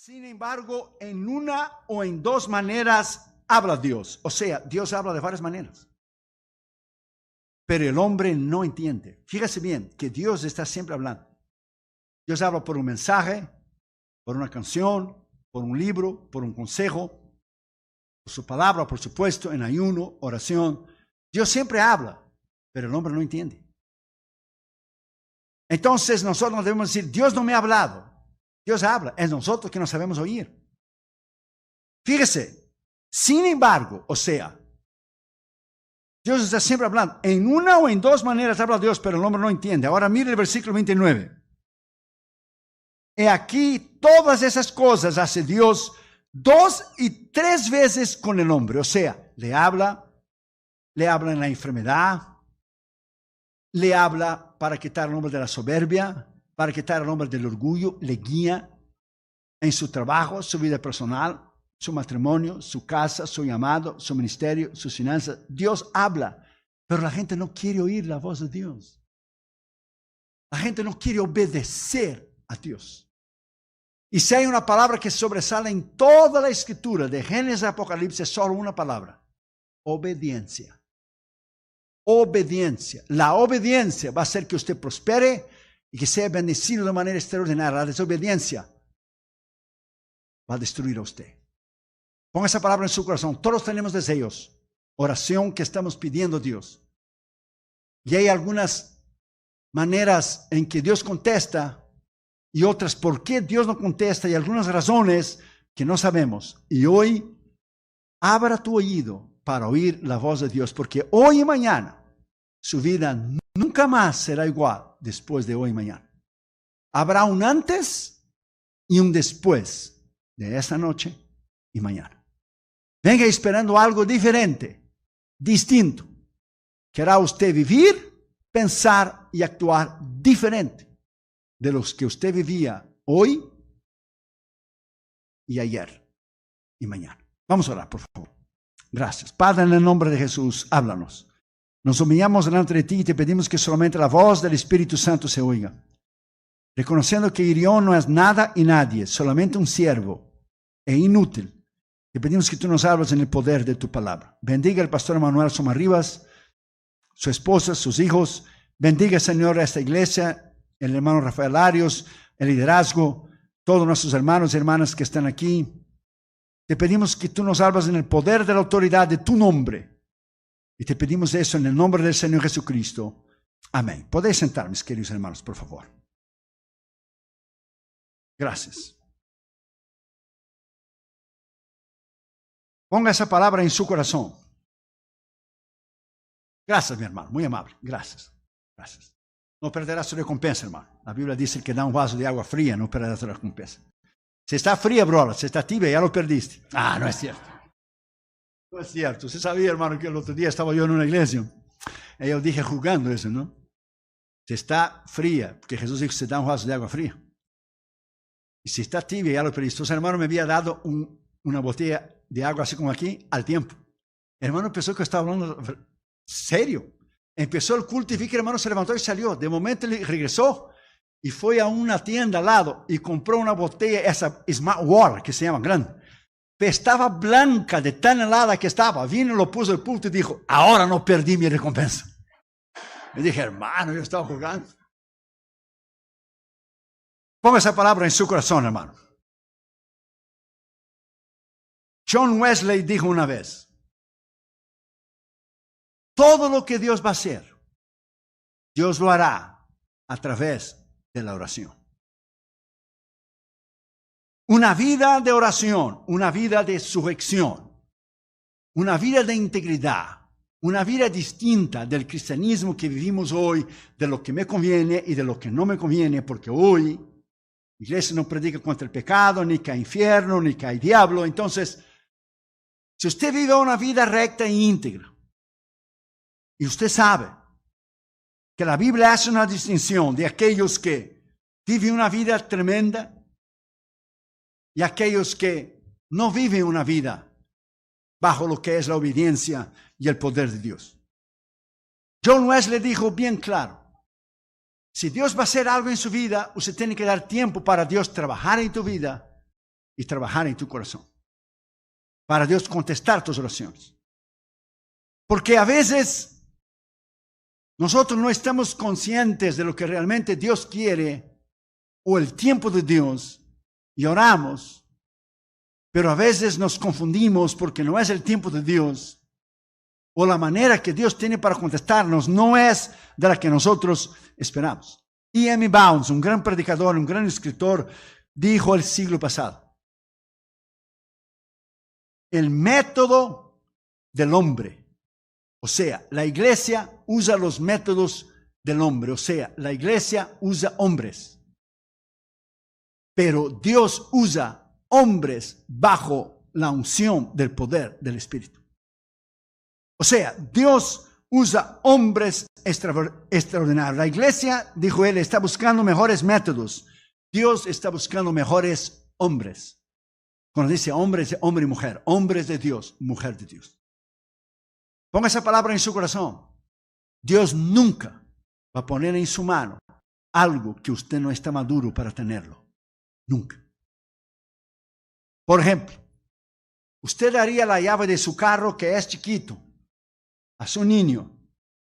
Sin embargo, en una o en dos maneras habla Dios. O sea, Dios habla de varias maneras. Pero el hombre no entiende. Fíjese bien que Dios está siempre hablando. Dios habla por un mensaje, por una canción, por un libro, por un consejo, por su palabra, por supuesto, en ayuno, oración. Dios siempre habla, pero el hombre no entiende. Entonces nosotros debemos decir, Dios no me ha hablado. Dios habla, es nosotros que no sabemos oír. Fíjese, sin embargo, o sea, Dios está siempre hablando. En una o en dos maneras habla Dios, pero el hombre no entiende. Ahora mire el versículo 29. He aquí, todas esas cosas hace Dios 2 y 3 veces con el hombre. O sea, le habla en la enfermedad, le habla para quitar el hombre de la soberbia, para quitar el hombre del orgullo, le guía en su trabajo, su vida personal, su matrimonio, su casa, su llamado, su ministerio, sus finanzas. Dios habla, pero la gente no quiere oír la voz de Dios. La gente no quiere obedecer a Dios. Y si hay una palabra que sobresale en toda la escritura, de Génesis a Apocalipsis, solo una palabra: obediencia. Obediencia. La obediencia va a hacer que usted prospere y que sea bendecido de manera extraordinaria. La desobediencia va a destruir a usted. Ponga esa palabra en su corazón. Todos tenemos deseos, oración que estamos pidiendo a Dios. Y hay algunas maneras en que Dios contesta y otras por qué Dios no contesta, y algunas razones que no sabemos. Y hoy, abra tu oído para oír la voz de Dios, porque hoy y mañana su vida nunca más será igual después de hoy y mañana. Habrá un antes y un después de esta noche y mañana. Venga esperando algo diferente, distinto, que hará usted vivir, pensar y actuar diferente de los que usted vivía hoy y ayer y mañana. Vamos a orar, por favor. Gracias. Padre, en el nombre de Jesús, háblanos. Nos humillamos delante de ti y te pedimos que solamente la voz del Espíritu Santo se oiga. Reconociendo que Irión no es nada y nadie, solamente un siervo e inútil. Te pedimos que tú nos hables en el poder de tu palabra. Bendiga al pastor Manuel Somarribas, su esposa, sus hijos. Bendiga, Señor, a esta iglesia, el hermano Rafael Arios, el liderazgo, todos nuestros hermanos y hermanas que están aquí. Te pedimos que tú nos salvas en el poder de la autoridad de tu nombre. Y te pedimos eso en el nombre del Señor Jesucristo. Amén. Podéis sentar, mis queridos hermanos, por favor. Gracias. Ponga esa palabra en su corazón. Gracias, mi hermano. Muy amable. Gracias. Gracias. No perderás su recompensa, hermano. La Biblia dice que da un vaso de agua fría, no perderás su recompensa. Si está fría, brother, si está tibia, ya lo perdiste. Ah, no es cierto. No es cierto. Usted sabía, hermano, que el otro día estaba yo en una iglesia. Y yo dije jugando eso, ¿no? Si está fría, porque Jesús dijo que se da un vaso de agua fría. Y si está tibia, ya lo perdiste. Entonces, hermano, me había dado una botella de agua así como aquí, al tiempo. El hermano pensó que estaba hablando serio. Empezó el culto y vi que el hermano se levantó y salió. De momento él regresó y fue a una tienda al lado y compró una botella, esa Smart Water, que se llama grande. Pero estaba blanca de tan helada que estaba. Vino, lo puso el pulto y dijo: ahora no perdí mi recompensa. Le dije: hermano, yo estaba jugando. Ponga esa palabra en su corazón, hermano. John Wesley dijo una vez: todo lo que Dios va a hacer, Dios lo hará a través de la oración. Una vida de oración, una vida de sujeción, una vida de integridad, una vida distinta del cristianismo que vivimos hoy, de lo que me conviene y de lo que no me conviene, porque hoy la iglesia no predica contra el pecado, ni que hay infierno, ni que hay diablo. Entonces, si usted vive una vida recta e íntegra, y usted sabe que la Biblia hace una distinción de aquellos que viven una vida tremenda y aquellos que no viven una vida bajo lo que es la obediencia y el poder de Dios. John Wesley dijo bien claro: si Dios va a hacer algo en su vida, usted tiene que dar tiempo para Dios trabajar en tu vida y trabajar en tu corazón. Para Dios contestar tus oraciones. Porque a veces nosotros no estamos conscientes de lo que realmente Dios quiere o el tiempo de Dios y oramos, pero a veces nos confundimos porque no es el tiempo de Dios o la manera que Dios tiene para contestarnos no es de la que nosotros esperamos. E.M. Bounds, un gran predicador, un gran escritor, dijo el siglo pasado: el método del hombre, o sea, la iglesia usa los métodos del hombre, o sea, la iglesia usa hombres, pero Dios usa hombres bajo la unción del poder del Espíritu. O sea, Dios usa hombres extraordinarios. La iglesia, dijo él, está buscando mejores métodos. Dios está buscando mejores hombres. Cuando dice hombres, hombre y mujer, hombres de Dios, mujer de Dios. Ponga esa palabra en su corazón. Dios nunca va a poner en su mano algo que usted no está maduro para tenerlo. Nunca. Por ejemplo, usted daría la llave de su carro que es chiquito a su niño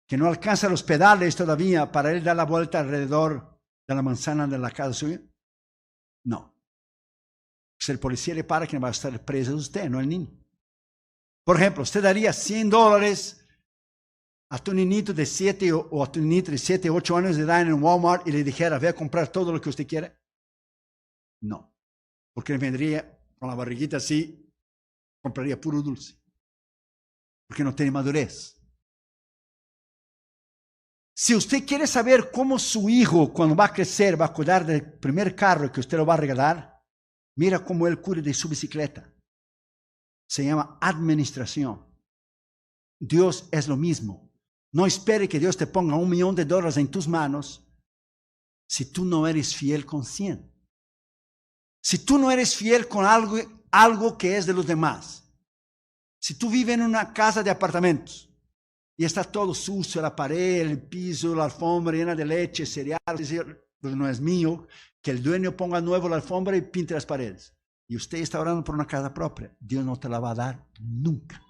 que no alcanza los pedales todavía para él dar la vuelta alrededor de la manzana de la casa suya. No. Si el policía le para, quien va a estar preso es usted, no el niño. Por ejemplo, usted daría $100 a tu niñito de 7 o a tu niñito de 7, 8 años de edad en Walmart y le dijera, ve a comprar todo lo que usted quiere. No. Porque él vendría con la barriguita así, compraría puro dulce. Porque no tiene madurez. Si usted quiere saber cómo su hijo, cuando va a crecer, va a cuidar del primer carro que usted lo va a regalar, mira cómo él cuida de su bicicleta. Se llama administración. Dios es lo mismo. No espere que Dios te ponga $1 millón en tus manos si tú no eres fiel con 100. Si tú no eres fiel con algo que es de los demás. Si tú vives en una casa de apartamentos y está todo sucio, la pared, el piso, la alfombra llena de leche, cereal, pues no es mío, que el dueño ponga nuevo la alfombra y pinte las paredes. Y usted está orando por una casa propia, Dios no te la va a dar nunca.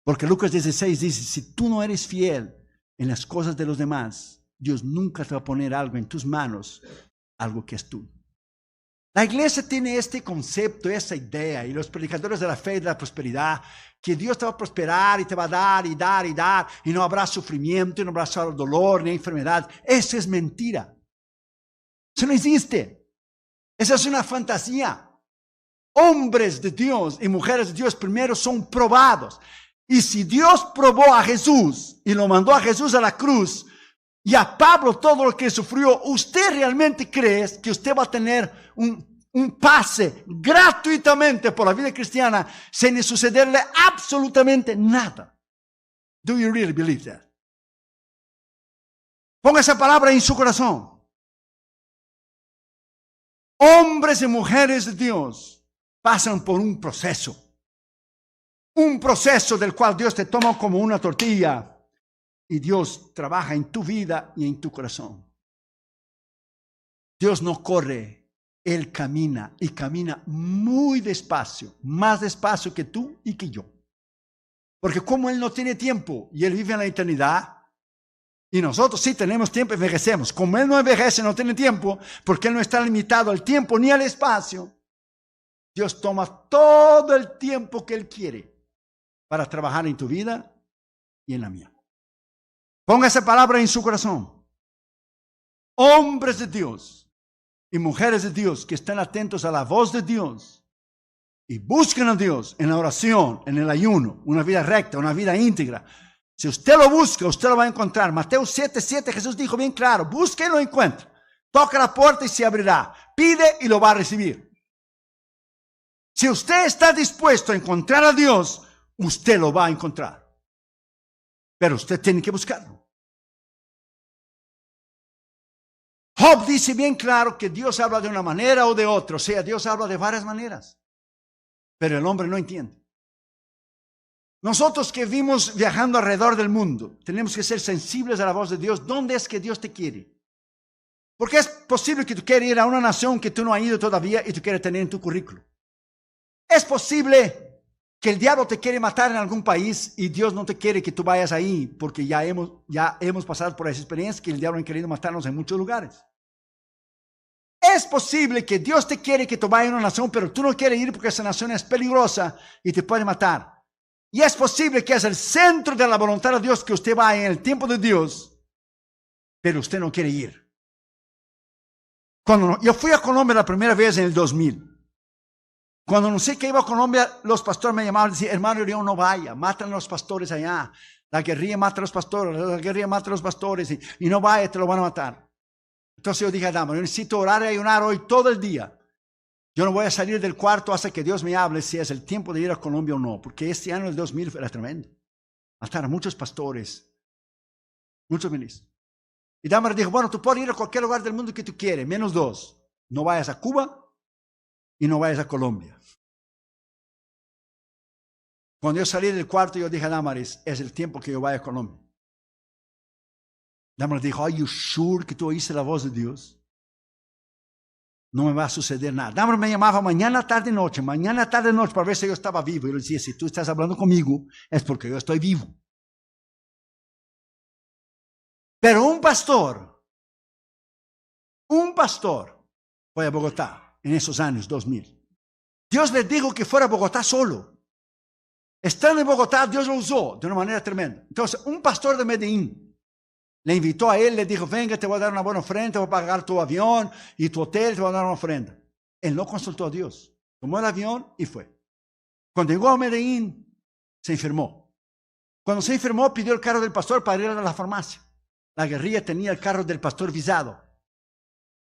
Porque Lucas 16 dice, si tú no eres fiel en las cosas de los demás, Dios nunca te va a poner algo en tus manos, algo que es tuyo. La iglesia tiene este concepto, esa idea, y los predicadores de la fe y de la prosperidad, que Dios te va a prosperar y te va a dar y dar y dar, y no habrá sufrimiento, y no habrá dolor ni enfermedad. Eso es mentira. Eso no existe. Esa es una fantasía. Hombres de Dios y mujeres de Dios primero son probados. Y si Dios probó a Jesús y lo mandó a Jesús a la cruz, y a Pablo todo lo que sufrió, ¿usted realmente cree que usted va a tener un pase gratuitamente por la vida cristiana sin sucederle absolutamente nada? Do you really believe that? Ponga esa palabra en su corazón. Hombres y mujeres de Dios pasan por un proceso del cual Dios te toma como una tortilla. Y Dios trabaja en tu vida y en tu corazón. Dios no corre, Él camina y camina muy despacio, más despacio que tú y que yo. Porque como Él no tiene tiempo y Él vive en la eternidad, y nosotros sí tenemos tiempo y envejecemos. Como Él no envejece, no tiene tiempo, porque Él no está limitado al tiempo ni al espacio, Dios toma todo el tiempo que Él quiere para trabajar en tu vida y en la mía. Ponga esa palabra en su corazón. Hombres de Dios y mujeres de Dios que están atentos a la voz de Dios y busquen a Dios en la oración, en el ayuno, una vida recta, una vida íntegra. Si usted lo busca, usted lo va a encontrar. Mateo 7:7, Jesús dijo bien claro, busque y lo encuentra. Toca la puerta y se abrirá. Pide y lo va a recibir. Si usted está dispuesto a encontrar a Dios, usted lo va a encontrar. Pero usted tiene que buscarlo. Job dice bien claro que Dios habla de una manera o de otra. O sea, Dios habla de varias maneras. Pero el hombre no entiende. Nosotros que vivimos viajando alrededor del mundo, tenemos que ser sensibles a la voz de Dios. ¿Dónde es que Dios te quiere? Porque es posible que tú quieras ir a una nación que tú no has ido todavía y tú quieres tener en tu currículo. Es posible que el diablo te quiere matar en algún país y Dios no te quiere que tú vayas ahí, porque ya hemos pasado por esa experiencia que el diablo ha querido matarnos en muchos lugares. Es posible que Dios te quiere que tú vayas a una nación, pero tú no quieres ir porque esa nación es peligrosa y te puede matar. Y es posible que es el centro de la voluntad de Dios que usted vaya en el tiempo de Dios, pero usted no quiere ir. Yo fui a Colombia la primera vez en el 2000. Cuando no sé que iba a Colombia, los pastores me llamaban y decían, hermano León, no vaya, matan a los pastores allá. La guerrilla mata a los pastores, la guerrilla mata a los pastores y no vaya, te lo van a matar. Entonces yo dije, dama, yo necesito orar y ayunar hoy todo el día. Yo no voy a salir del cuarto hasta que Dios me hable si es el tiempo de ir a Colombia o no, porque este año, el 2000, era tremendo. Mataron a muchos pastores, muchos ministros. Y dama le dijo, bueno, tú puedes ir a cualquier lugar del mundo que tú quieres, menos dos. No vayas a Cuba y no vayas a Colombia. Cuando yo salí del cuarto, yo dije a Damaris, es el tiempo que yo vaya a Colombia. Damaris dijo, ¿are you sure que tú oíste la voz de Dios? No me va a suceder nada. Damaris me llamaba mañana, tarde, noche, para ver si yo estaba vivo. Y yo le decía, si tú estás hablando conmigo, es porque yo estoy vivo. Pero un pastor fue a Bogotá en esos años 2000. Dios le dijo que fuera a Bogotá solo. Estando en Bogotá, Dios lo usó de una manera tremenda. Entonces, un pastor de Medellín le invitó a él, le dijo, venga, te voy a dar una buena ofrenda, te voy a pagar tu avión y tu hotel, te voy a dar una ofrenda. Él no consultó a Dios. Tomó el avión y fue. Cuando llegó a Medellín, se enfermó. Cuando se enfermó, pidió el carro del pastor para ir a la farmacia. La guerrilla tenía el carro del pastor visado.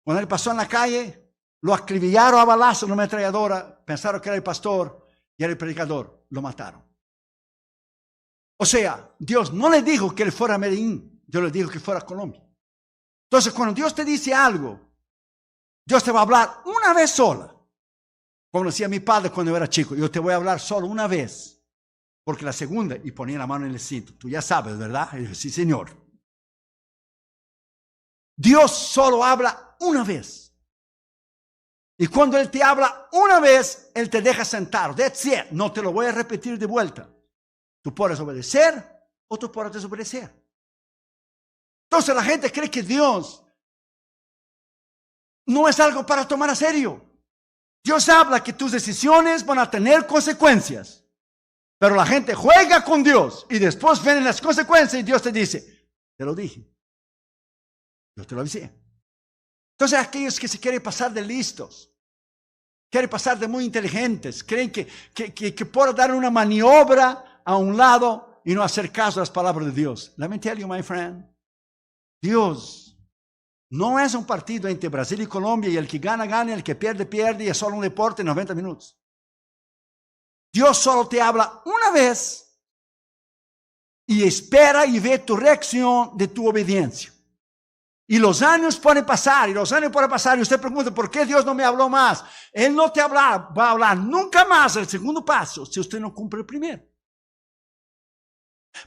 Cuando él pasó en la calle, lo acribillaron a balazos en una ametralladora, pensaron que era el pastor y era el predicador, lo mataron. O sea, Dios no le dijo que él fuera a Medellín, Dios le dijo que fuera a Colombia. Entonces, cuando Dios te dice algo, Dios te va a hablar una vez sola. Como decía mi padre cuando yo era chico, yo te voy a hablar solo una vez, porque la segunda, y ponía la mano en el cinto, tú ya sabes, ¿verdad? Y dije, sí, Señor. Dios solo habla una vez. Y cuando Él te habla una vez, Él te deja sentado. That's it. No te lo voy a repetir de vuelta. Tú puedes obedecer o tú puedes desobedecer. Entonces la gente cree que Dios no es algo para tomar a serio. Dios habla que tus decisiones van a tener consecuencias. Pero la gente juega con Dios y después vienen las consecuencias y Dios te dice, te lo dije. Yo te lo avisé. Entonces aquellos que se quieren pasar de listos, quieren pasar de muy inteligentes, creen que pueden dar una maniobra a un lado y no hacer caso a las palabras de Dios. Let me tell you, my friend, Dios no es un partido entre Brasil y Colombia y el que gana, gana, y el que pierde, pierde y es solo un deporte en 90 minutos. Dios solo te habla una vez y espera y ve tu reacción de tu obediencia. Y los años pueden pasar, y usted pregunta, ¿por qué Dios no me habló más? Él no te va a hablar nunca más el segundo paso si usted no cumple el primero.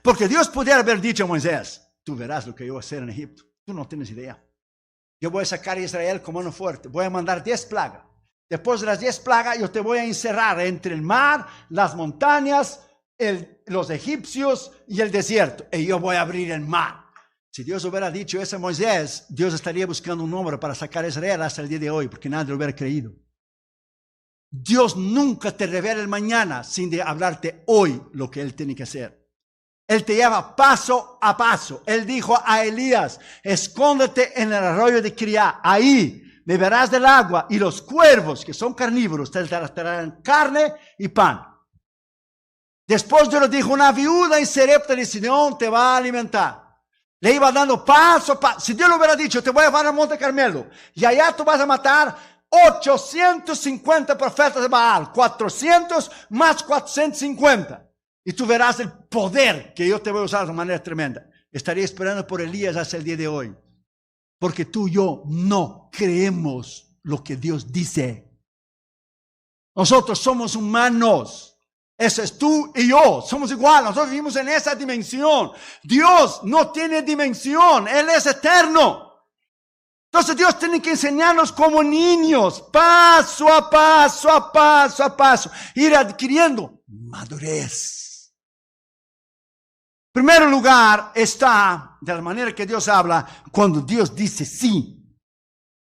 Porque Dios pudiera haber dicho a Moisés, tú verás lo que yo voy a hacer en Egipto. Tú no tienes idea. Yo voy a sacar a Israel con mano fuerte. Voy a mandar 10 plagas. Después de las 10 plagas, yo te voy a encerrar entre el mar, las montañas, los egipcios y el desierto. Y yo voy a abrir el mar. Si Dios hubiera dicho eso a Moisés, Dios estaría buscando un número para sacar a Israel hasta el día de hoy, porque nadie lo hubiera creído. Dios nunca te revela el mañana sin de hablarte hoy lo que Él tiene que hacer. Él te lleva paso a paso. Él dijo a Elías, escóndete en el arroyo de Criá. Ahí beberás del agua y los cuervos, que son carnívoros, te darán carne y pan. Después Dios le dijo, una viuda en Sarepta de Sidón te va a alimentar. Le iba dando paso a paso. Si Dios le hubiera dicho, te voy a llevar al Monte Carmelo y allá tú vas a matar 850 profetas de Baal, 400 más 450. Y tú verás el poder que yo te voy a usar de manera tremenda. Estaría esperando por Elías hasta el día de hoy. Porque tú y yo no creemos lo que Dios dice. Nosotros somos humanos. Ese es tú y yo. Somos igual. Nosotros vivimos en esa dimensión. Dios no tiene dimensión. Él es eterno. Entonces Dios tiene que enseñarnos como niños, paso a paso, ir adquiriendo madurez. En primer lugar está, de la manera que Dios habla, cuando Dios dice sí.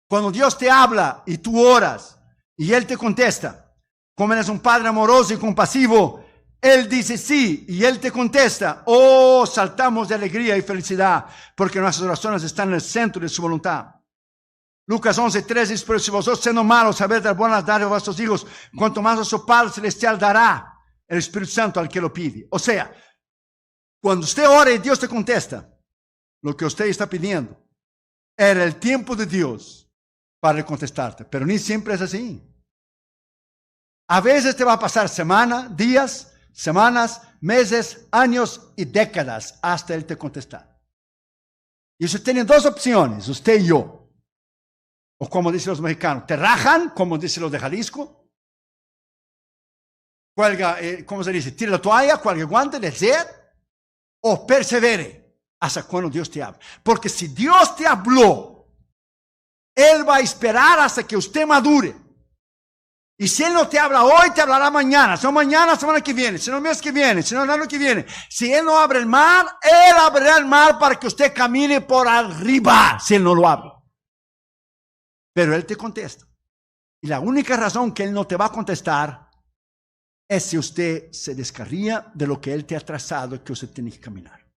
Cuando Dios te habla y tú oras y Él te contesta, como Él es un Padre amoroso y compasivo, Él dice sí y Él te contesta. Oh, saltamos de alegría y felicidad porque nuestras oraciones están en el centro de su voluntad. Lucas 11:3 dice, pero si vosotros siendo malos sabéis dar buenas dádivas a vuestros hijos, cuanto más vuestro Padre Celestial dará el Espíritu Santo al que lo pide. O sea, cuando usted ora y Dios te contesta, lo que usted está pidiendo, era el tiempo de Dios para contestarte. Pero ni siempre es así. A veces te va a pasar días, semanas, meses, años y décadas hasta Él te contestar. Y usted tiene dos opciones, usted y yo. O como dicen los mexicanos, te rajan, como dicen los de Jalisco. Cuelga, ¿cómo se dice? Tira la toalla, cuelga el guante, decir, o persevere hasta cuando Dios te habla. Porque si Dios te habló, Él va a esperar hasta que usted madure. Y si Él no te habla hoy, te hablará mañana. Si no mañana, semana que viene. Si no el mes que viene. Si no el año que viene. Si Él no abre el mar, Él abrirá el mar para que usted camine por arriba. Si Él no lo abre. Pero Él te contesta. Y la única razón que Él no te va a contestar es si usted se descarría de lo que Él te ha trazado y que usted tiene que caminar.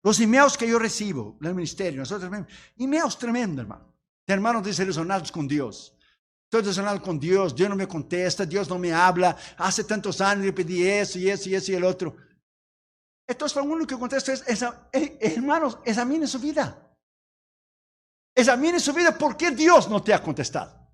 Los emails que yo recibo del ministerio, nosotros mismos, emails tremendos, hermano. De hermanos desilusionados con Dios. Estoy desilusionado con Dios, Dios no me contesta, Dios no me habla. Hace tantos años le pedí eso y eso y eso y el otro. Entonces lo único que contesto es hermanos, examine su vida. Examine su vida, ¿por qué Dios no te ha contestado?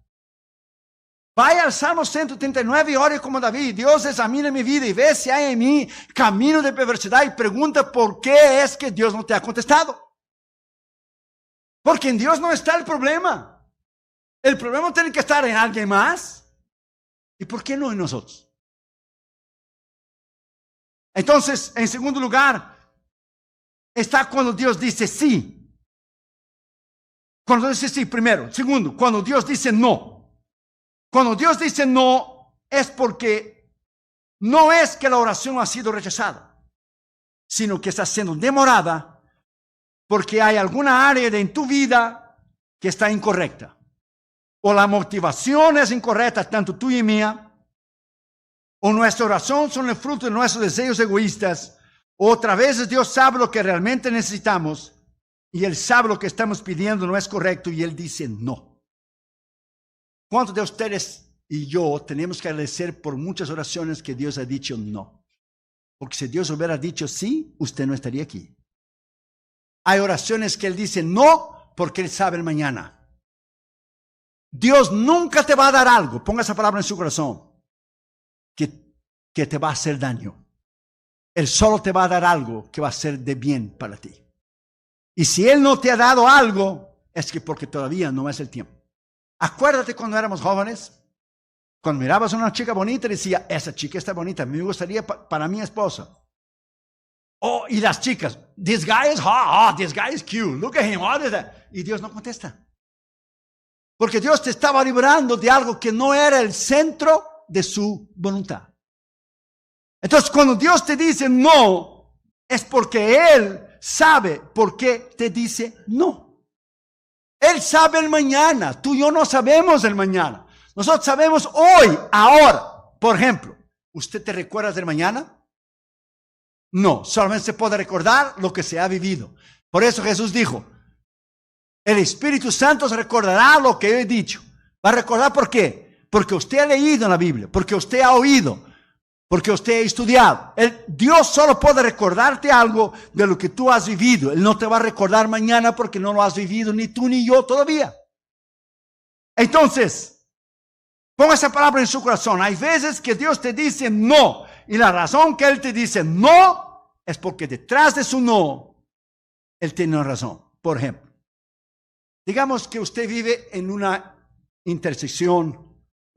Vaya al Salmo 139 y ore como David. Dios, examina mi vida y ve si hay en mí camino de perversidad y pregunta por qué es que Dios no te ha contestado. Porque en Dios no está el problema. El problema tiene que estar en alguien más. ¿Y por qué no en nosotros? Entonces, en segundo lugar, está cuando Dios dice sí. Cuando dice sí, primero. Segundo, cuando Dios dice no. Cuando Dios dice no, es porque no es que la oración ha sido rechazada, sino que está siendo demorada porque hay alguna área en tu vida que está incorrecta. O la motivación es incorrecta, tanto tuya y mía, o nuestra oración son el fruto de nuestros deseos egoístas, o otra vez Dios sabe lo que realmente necesitamos, y Él sabe lo que estamos pidiendo no es correcto y Él dice no. ¿Cuántos de ustedes y yo tenemos que agradecer por muchas oraciones que Dios ha dicho no? Porque si Dios hubiera dicho sí, usted no estaría aquí. Hay oraciones que Él dice no porque Él sabe el mañana. Dios nunca te va a dar algo, ponga esa palabra en su corazón, que te va a hacer daño. Él solo te va a dar algo que va a ser de bien para ti. Y si Él no te ha dado algo, es que porque todavía no es el tiempo. Acuérdate cuando éramos jóvenes, cuando mirabas a una chica bonita, decía, esa chica está bonita, me gustaría para mi esposa. Oh, y las chicas, this guy is hot, this guy is cute, look at him, what is that? Y Dios no contesta. Porque Dios te estaba librando de algo que no era el centro de su voluntad. Entonces, cuando Dios te dice no, es porque Él sabe por qué te dice no. Él sabe el mañana. Tú y yo no sabemos el mañana. Nosotros sabemos hoy, ahora. Por ejemplo, ¿usted te recuerda del mañana? No, solamente se puede recordar lo que se ha vivido. Por eso Jesús dijo, el Espíritu Santo se recordará lo que yo he dicho. ¿Va a recordar por qué? Porque usted ha leído en la Biblia, porque usted ha oído, porque usted ha estudiado. Dios solo puede recordarte algo de lo que tú has vivido. Él no te va a recordar mañana porque no lo has vivido ni tú ni yo todavía. Entonces, ponga esa palabra en su corazón. Hay veces que Dios te dice no. Y la razón que Él te dice no es porque detrás de su no, Él tiene una razón. Por ejemplo, digamos que usted vive en una intersección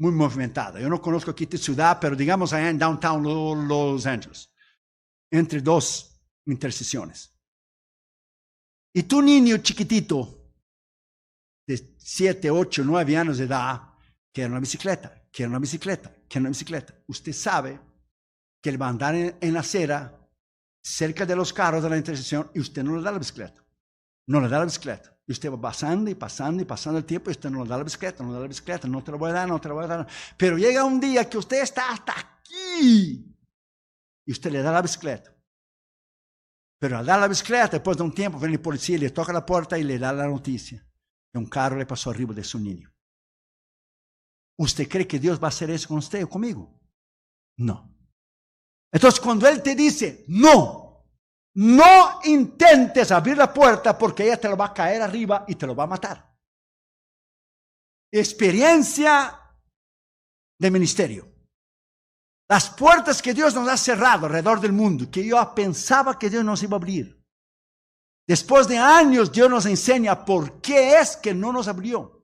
muy movimentada. Yo no conozco aquí tu ciudad, pero digamos allá en downtown Los Angeles, entre dos intersecciones. Y tu niño chiquitito de 7, 8, 9 años de edad quieren una bicicleta, quieren una bicicleta, quieren una bicicleta. Usted sabe que él va a andar en la acera, cerca de los carros de la intersección, y usted no le da la bicicleta. No le da la bicicleta. Y usted va pasando y pasando y pasando el tiempo y usted no le da la bicicleta, no le da la bicicleta, no te la voy a dar, no te la voy a dar. Pero llega un día que usted está hasta aquí y usted le da la bicicleta. Pero al dar la bicicleta, después de un tiempo, viene el policía, le toca la puerta y le da la noticia que un carro le pasó arriba de su niño. ¿Usted cree que Dios va a hacer eso con usted o conmigo? No. Entonces, cuando Él te dice, no intentes abrir la puerta porque ella te lo va a caer arriba y te lo va a matar. Experiencia de ministerio. Las puertas que Dios nos ha cerrado alrededor del mundo, que yo pensaba que Dios nos iba a abrir. Después de años, Dios nos enseña por qué es que no nos abrió.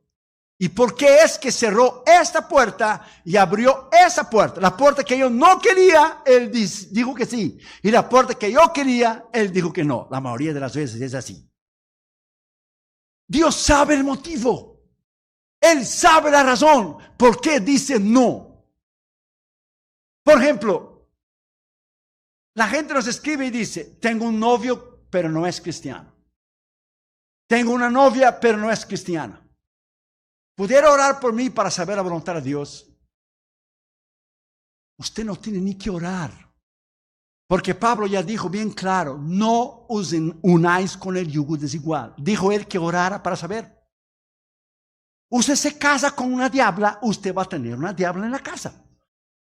Y por qué es que cerró esta puerta y abrió esa puerta. La puerta que yo no quería, Él dijo que sí. Y la puerta que yo quería, Él dijo que no. La mayoría de las veces es así. Dios sabe el motivo. Él sabe la razón por qué dice no. Por ejemplo, la gente nos escribe y dice, tengo un novio, pero no es cristiano. Tengo una novia, pero no es cristiana. ¿Pudiera orar por mí para saber la voluntad de Dios? Usted no tiene ni que orar. Porque Pablo ya dijo bien claro, no os unáis con el yugo desigual. Dijo él que orara para saber. Usted se casa con una diabla, usted va a tener una diabla en la casa.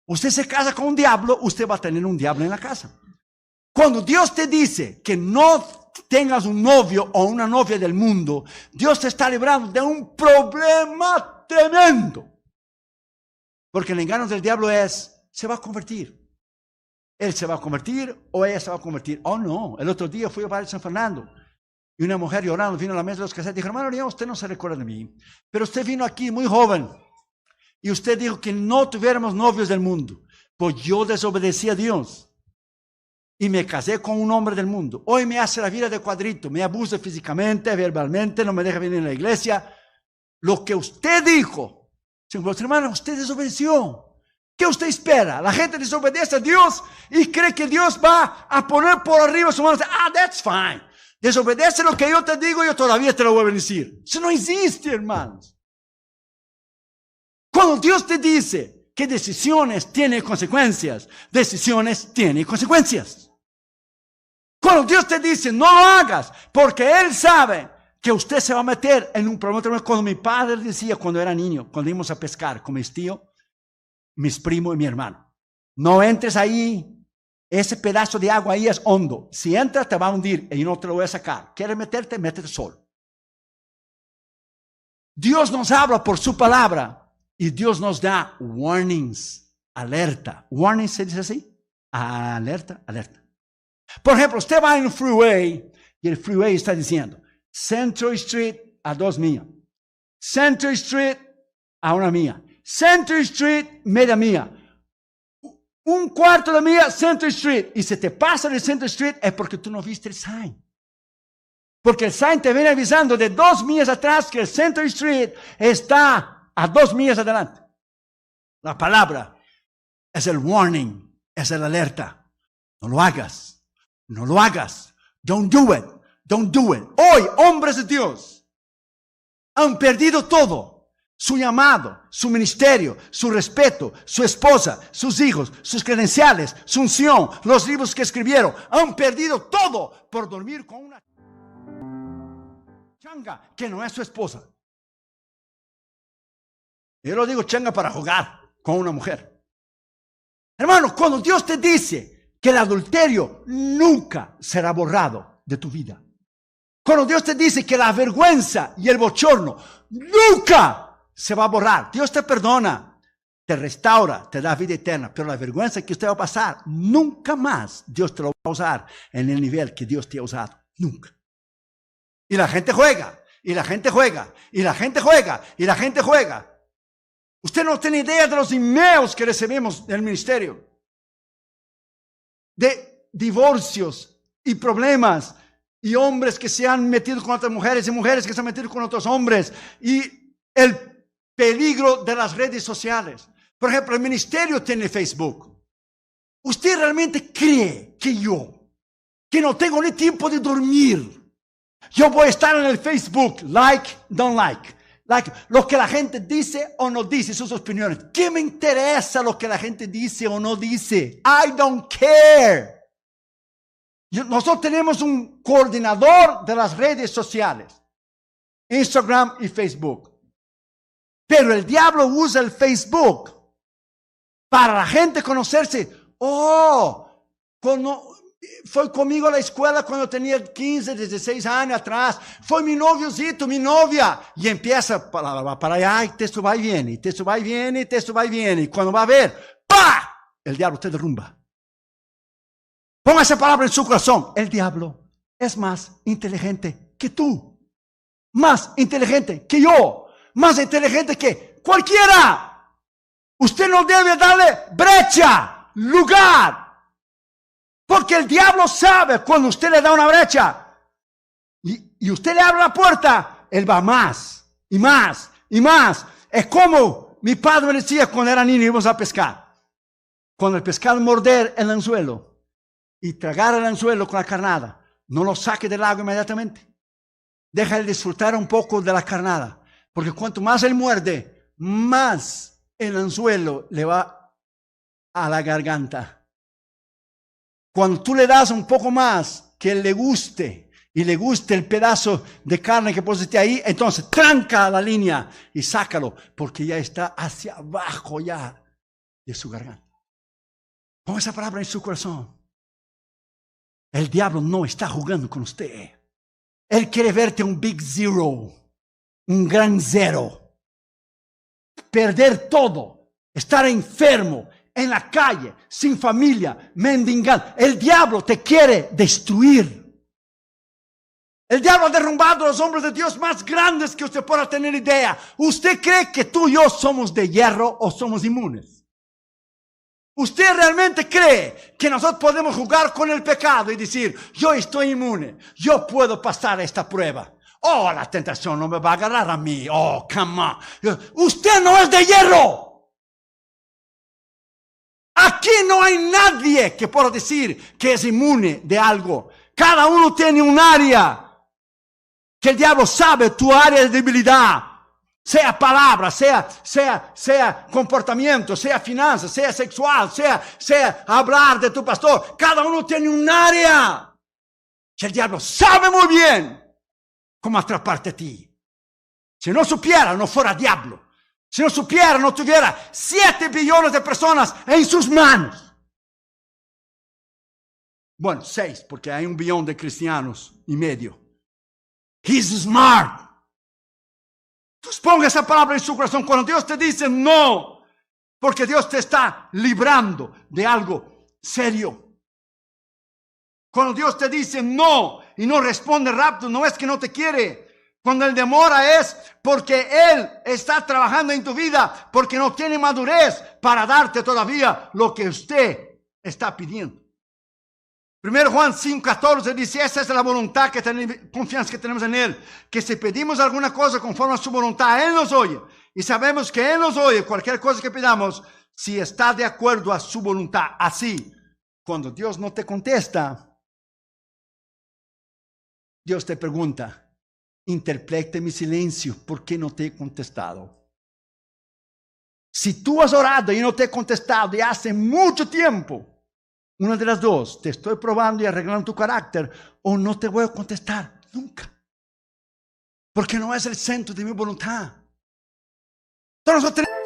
Usted se casa con un diablo, usted va a tener un diablo en la casa. Cuando Dios te dice que no tengas un novio o una novia del mundo, Dios te está librando de un problema tremendo. Porque el engaño del diablo es, se va a convertir. Él se va a convertir o ella se va a convertir. Oh no, el otro día fui a Valle San Fernando y una mujer llorando vino a la mesa de los casetes y dijo, hermano León, usted no se recuerda de mí, pero usted vino aquí muy joven y usted dijo que no tuviéramos novios del mundo. Pues yo desobedecí a Dios. Y me casé con un hombre del mundo. Hoy me hace la vida de cuadrito, me abusa físicamente, verbalmente, no me deja venir a la iglesia. Lo que usted dijo, hermano, usted desobedeció. ¿Qué usted espera? La gente desobedece a Dios y cree que Dios va a poner por arriba su mano. That's fine. Desobedece lo que yo te digo, yo todavía te lo voy a bendecir. Eso no existe, hermanos. Cuando Dios te dice que decisiones tienen consecuencias, decisiones tienen consecuencias. Cuando Dios te dice, no lo hagas, porque Él sabe que usted se va a meter en un problema. Cuando mi padre decía, cuando era niño, cuando íbamos a pescar con mis tíos, mis primos y mi hermano, no entres ahí, ese pedazo de agua ahí es hondo. Si entras te va a hundir y no te lo voy a sacar. ¿Quieres meterte? Métete solo. Dios nos habla por su palabra y Dios nos da warnings, alerta. Warning se dice así, alerta, alerta. Por ejemplo, usted va en un freeway y el freeway está diciendo Central Street a 2 millas, Central Street a 1 milla, Central Street media milla, 1/4 de milla Central Street. Y si te pasa el Central Street es porque tú no viste el sign. Porque el sign te viene avisando de 2 millas atrás que el Central Street está a 2 millas adelante. La palabra es el warning, es el alerta. No lo hagas. No lo hagas. Don't do it. Don't do it. Hoy, hombres de Dios han perdido todo. Su llamado, su ministerio, su respeto, su esposa, sus hijos, sus credenciales, su unción, los libros que escribieron. Han perdido todo por dormir con una changa que no es su esposa. Yo lo digo changa para jugar con una mujer. Hermano, cuando Dios te dice que el adulterio nunca será borrado de tu vida. Cuando Dios te dice que la vergüenza y el bochorno nunca se va a borrar. Dios te perdona, te restaura, te da vida eterna. Pero la vergüenza que usted va a pasar, nunca más Dios te lo va a usar en el nivel que Dios te ha usado. Nunca. Y la gente juega, y la gente juega, y la gente juega, y la gente juega. Usted no tiene idea de los emails que recibimos del ministerio. De divorcios y problemas y hombres que se han metido con otras mujeres y mujeres que se han metido con otros hombres y el peligro de las redes sociales. Por ejemplo, el ministerio tiene Facebook. ¿Usted realmente cree que que no tengo ni tiempo de dormir, yo voy a estar en el Facebook, don't like, lo que la gente dice o no dice, sus opiniones? ¿Qué me interesa lo que la gente dice o no dice? I don't care. Nosotros tenemos un coordinador de las redes sociales, Instagram y Facebook. Pero el diablo usa el Facebook para la gente conocerse. Fue conmigo a la escuela cuando tenía 15, 16 años atrás. Fue mi noviocito, mi novia. Y empieza para allá, y texto va y viene, texto va y viene, texto va y viene. Y cuando va a ver, ¡pah! El diablo te derrumba. Ponga esa palabra en su corazón. El diablo es más inteligente que tú. Más inteligente que yo. Más inteligente que cualquiera. Usted no debe darle brecha, lugar. Porque el diablo sabe cuando usted le da una brecha y usted le abre la puerta, él va más y más y más. Es como mi padre me decía cuando era niño, íbamos a pescar. Cuando el pescado morder el anzuelo y tragar el anzuelo con la carnada, no lo saque del agua inmediatamente. Deja de disfrutar un poco de la carnada. Porque cuanto más él muerde, más el anzuelo le va a la garganta. Cuando tú le das un poco más que le guste y le guste el pedazo de carne que pusiste ahí, entonces tranca la línea y sácalo porque ya está hacia abajo ya de su garganta. Pon esa palabra en su corazón. El diablo no está jugando con usted. Él quiere verte un big zero, un gran cero. Perder todo, estar enfermo, en la calle, sin familia, mendigando. El diablo te quiere destruir. El diablo ha derrumbado a los hombres de Dios más grandes que usted pueda tener idea. ¿Usted cree que tú y yo somos de hierro o somos inmunes? ¿Usted realmente cree que nosotros podemos jugar con el pecado y decir, yo estoy inmune, yo puedo pasar esta prueba? La tentación no me va a agarrar a mí. Come on. Usted no es de hierro. Aquí no hay nadie que pueda decir que es inmune de algo. Cada uno tiene un área que el diablo sabe, tu área de debilidad. Sea palabra, sea comportamiento, sea finanzas, sea sexual, sea hablar de tu pastor. Cada uno tiene un área que el diablo sabe muy bien cómo atraparte a ti. Si no supiera, no fuera diablo. Si no supiera, no tuviera 7 billones de personas en sus manos. Bueno, 6, porque hay 1 billón de cristianos y medio. He's smart. Entonces ponga esa palabra en su corazón. Cuando Dios te dice no, porque Dios te está librando de algo serio. Cuando Dios te dice no y no responde rápido, no es que no te quiere. Cuando Él demora es porque Él está trabajando en tu vida, porque no tiene madurez para darte todavía lo que usted está pidiendo. 1 Juan 5:14 dice, esa es la voluntad que tenemos, confianza que tenemos en Él, que si pedimos alguna cosa conforme a su voluntad, Él nos oye. Y sabemos que Él nos oye cualquier cosa que pidamos, si está de acuerdo a su voluntad. Así, cuando Dios no te contesta, Dios te pregunta, interprete mi silencio, ¿por qué no te he contestado? Si tú has orado y no te he contestado y hace mucho tiempo, una de las dos, te estoy probando y arreglando tu carácter, o no te voy a contestar nunca, porque no es el centro de mi voluntad. Entonces nosotros tenemos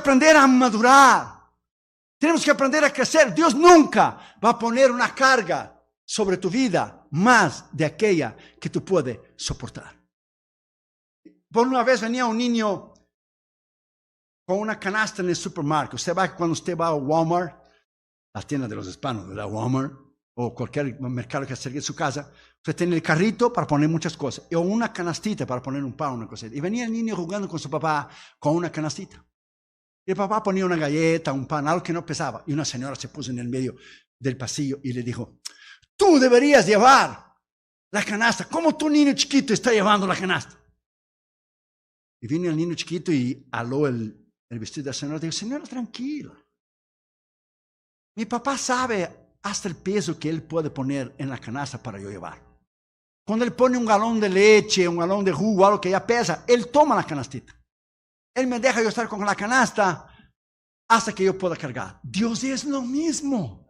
aprender a madurar. Tenemos que aprender a crecer. Dios nunca va a poner una carga sobre tu vida más de aquella que tú puedes soportar. Por una vez venía un niño con una canasta en el supermercado. Cuando usted va a Walmart, la tienda de los hispanos, ¿verdad? Walmart, o cualquier mercado que acerque a su casa, usted tiene el carrito para poner muchas cosas, o una canastita para poner un pan, una cosita. Y venía el niño jugando con su papá con una canastita. Y el papá ponía una galleta, un pan, algo que no pesaba. Y una señora se puso en el medio del pasillo y le dijo, tú deberías llevar la canasta. ¿Cómo tu niño chiquito está llevando la canasta? Y vino el niño chiquito y aló el vestido de la señora. Dijo, señora, tranquila. Mi papá sabe hasta el peso que él puede poner en la canasta para yo llevar. Cuando él pone un galón de leche, un galón de jugo, algo que ya pesa, él toma la canastita. Él me deja yo estar con la canasta hasta que yo pueda cargar. Dios es lo mismo.